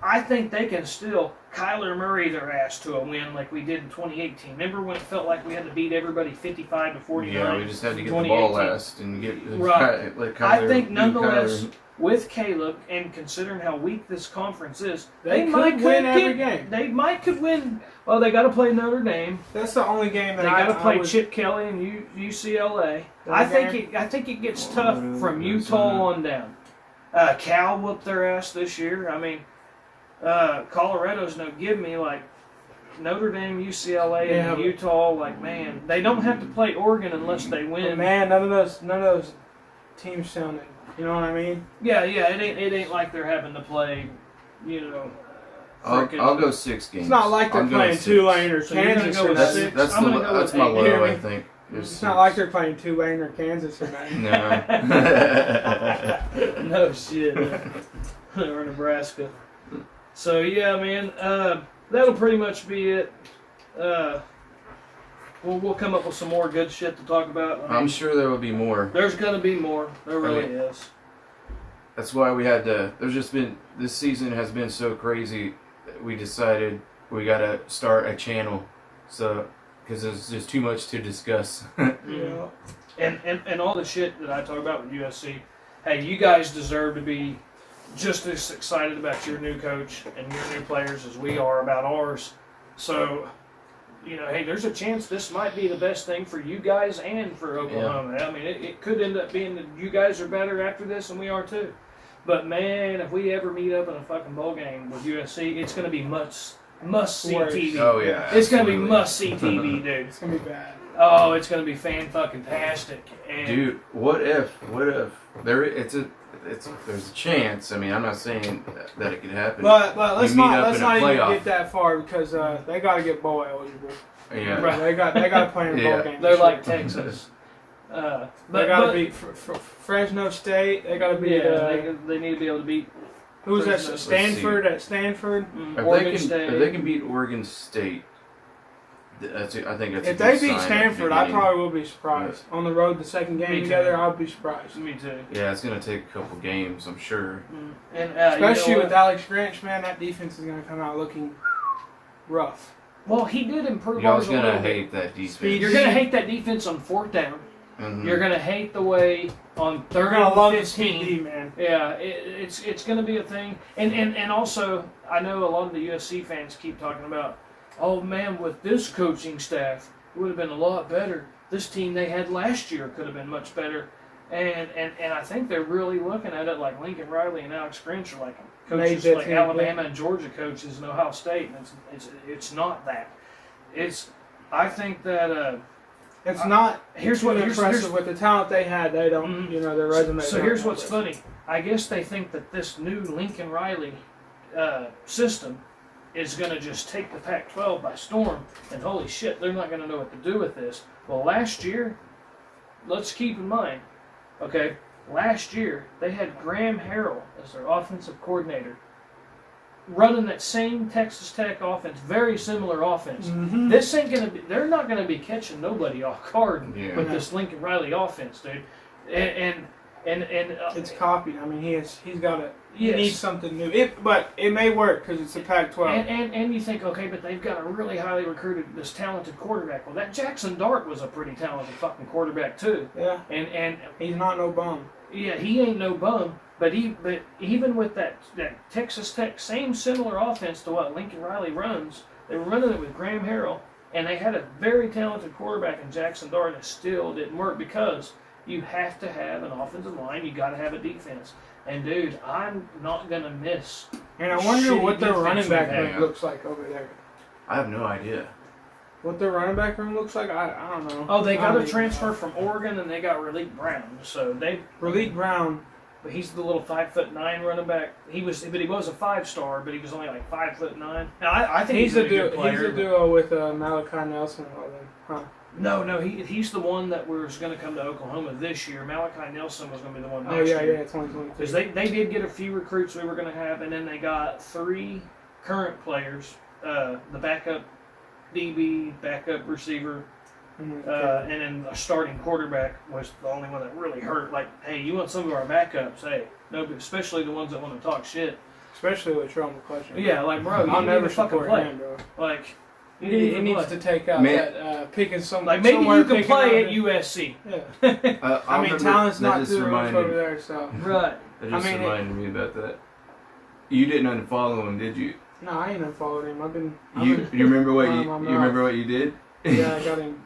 I think they can still Kyler Murray their ass to a win like we did in 2018. Remember when it felt like we had to beat everybody 55-49? Yeah, we just had to get the ball 2018? last and get Right. Like I Kyler- think beat nonetheless, Kyler. with Caleb and considering how weak this conference is, They might could win every get- game. They might could win. Well, they got to play Notre Dame. That's the only game that They I got to play would- Chip Kelly and UCLA. That I game? think it gets tough from Arizona. Utah on down. Cal whooped their ass this year. I mean, Colorado's no give me like Notre Dame, UCLA, Yeah, and but- Utah. Like man, they don't have to play Oregon unless they But win. man, none of those teams sounded. You know what I mean? Yeah, it ain't like they're having to play, you know. frickin'- I'll go 6 games. It's not like they're I'm going playing 6. Tulane or So you're gonna Kansas go or with nothing. six? That's I'm the gonna go that's with my 8. low. Hear I me? think. It's not like they're playing Tulane or Kansas or nothing. No. No shit. Or Nebraska. So yeah, man, that'll pretty much be it. We'll come up with some more good shit to talk about. I I'm mean, sure there will be more. there's gonna be more. There really Okay. is. That's why we had to. There's just been this season has been so crazy. That we decided we got to start a channel, so because there's just too much to discuss. Yeah. And all the shit that I talk about with USC. Hey, you guys deserve to be just as excited about your new coach and your new players as we are about ours. So, you know, hey, there's a chance this might be the best thing for you guys and for Oklahoma. I mean, it could end up being that you guys are better after this than we are too. But man, if we ever meet up in a fucking bowl game with USC, it's going to be must see Worse. TV. Oh yeah, It's going to be absolutely. must see TV, dude. It's gonna be bad. Oh, it's going to be fan-fucking-tastic. And Dude, what if there's a chance. I mean, I'm not saying that it could happen. But let's meet not up let's in a not even playoff. get that far because they got to get bowl eligible. Yeah. Right. They got to play in a Yeah. bowl game. they're this like year. Texas. They But got to beat Fresno State. They got to beat they need to be able to beat who's that? Fresno. Stanford at Stanford. Oregon State. If they can beat Oregon State, I think that's. If a they good beat sign at the Stanford, I beginning. probably will be surprised. On the road, the second game Me too. together, I'll be surprised. Me too. Yeah, it's gonna take a couple games, I'm sure. And Especially you know with what? Alex Grinch, man, that defense is going to come out looking rough. Well, he did improve Y'all ours a gonna little bit. hate that defense. Speed. You're gonna hate that defense on 4th down. Mhm. You're gonna hate the way on 3rd They're going to love the 15. speed, man. Yeah, it's going to be a thing, and also I know a lot of the USC fans keep talking about, oh man, with this coaching staff, it would have been a lot better. This team they had last year could have been much better, and I think they're really looking at it like Lincoln Riley and Alex Grinch are like coaches Made that like team, Alabama and Georgia coaches in Ohio State, and it's not that. I think that It's not here's too what impressive with the talent they had. They don't, Mhm. you know, their resume. So here's what's funny. I guess they think that this new Lincoln Riley system is going to just take the Pac-12 by storm, and holy shit, they're not going to know what to do with this. Well, last year, let's keep in mind, okay, last year they had Graham Harrell as their offensive coordinator, running that same Texas Tech offense, very similar offense. Mm-hmm. This ain't gonna be. They're not gonna be catching nobody off guard Yeah. with this Lincoln Riley offense, dude. And It's copied. I mean, he's got to. He Yes. needs something new. But it may work because it's a Pac-12. and you think, okay, but they've got a really highly recruited, this talented quarterback. Well, that Jackson Dart was a pretty talented fucking quarterback too. Yeah, And he's not no bum. yeah, he ain't no bum. But even with that Texas Tech same similar offense to what Lincoln Riley runs, they were running it with Graham Harrell, and they had a very talented quarterback in Jackson Dart, and it still didn't work because you have to have an offensive line, you got to have a defense. And dude, I'm not gonna miss. And I wonder Shitty what their defense running back we have. looks like over there. I have no idea. What their running back room looks like, I don't know. Oh, they got I a mean, transfer from Oregon, and they got Raleigh Brown. So they Raleigh Brown. But he's the little 5'9" running back. He was a 5-star, but he was only like 5'9". Now I think he's a good player. He's a duo with Malachi Nelson. Huh? No, he's the one that was going to come to Oklahoma this year. Malachi Nelson was going to be the one next year. 2022. Because they did get a few recruits we were going to have, and then they got 3 current players: the backup DB, backup receiver. And then a starting quarterback was the only one that really hurt. Like, hey, you want some of our backups? Hey, no, but especially the ones that want to talk shit. Especially with Trell McCutcheon. Yeah, like, bro, I'll never fucking support play. him, bro. Like, he needs to take out that picking some. Like, maybe you can play at USC. Yeah. I mean, talent's not too much over there, so. Right. That just reminded me about that. You didn't unfollow him, did you? No, I ain't unfollowed him. You remember what you remember what you did? Yeah, I got him.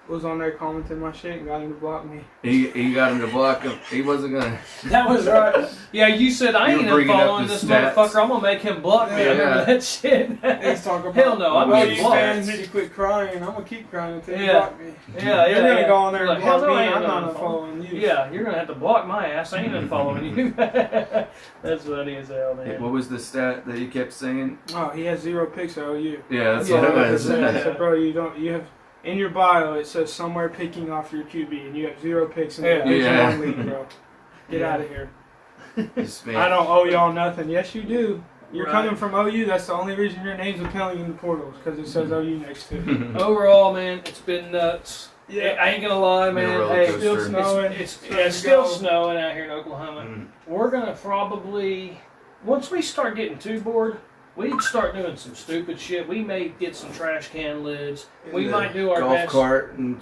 I was on there commenting my shit and got him to block me. He got him to block him. He wasn't gonna. That was right. Yeah, you said I ain't unfollowing this motherfucker. I'm gonna make him block me. I remember that shit. He's talking about. Hell no, I'm getting blocked. Fans need to quit crying. I'm gonna keep crying until you block me. Yeah, you're gonna go on there and block me. I'm not unfollowing you. Yeah, you're gonna have to block my ass. I ain't unfollowing you. That's funny as hell, man. What was the stat that he kept saying? Oh, he has 0 picks at OU. Yeah, that's what it was. So, bro, you have. In your bio, it says somewhere picking off your QB, and you have 0 picks in the Division 1 league, bro. Get out of here. I don't owe y'all nothing. Yes, you do. You're coming from OU. That's the only reason your name's appealing in the portals, because it says OU next to it. Overall, man, it's been nuts. Yeah, I ain't gonna lie, man. Hey, it's still snowing. It's still snowing out here in Oklahoma. We're gonna probably, once we start getting too bored, we'd start doing some stupid shit. We may get some trash can lids. We might do our golf best. cart and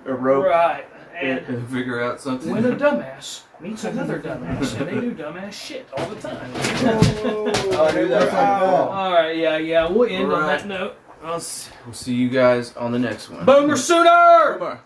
a rope. Right. And figure out something. When a dumbass meets another dumbass, and they do dumbass shit all the time. All right, yeah. We'll end on that note. We'll see you guys on the next one. Boomer Sooner!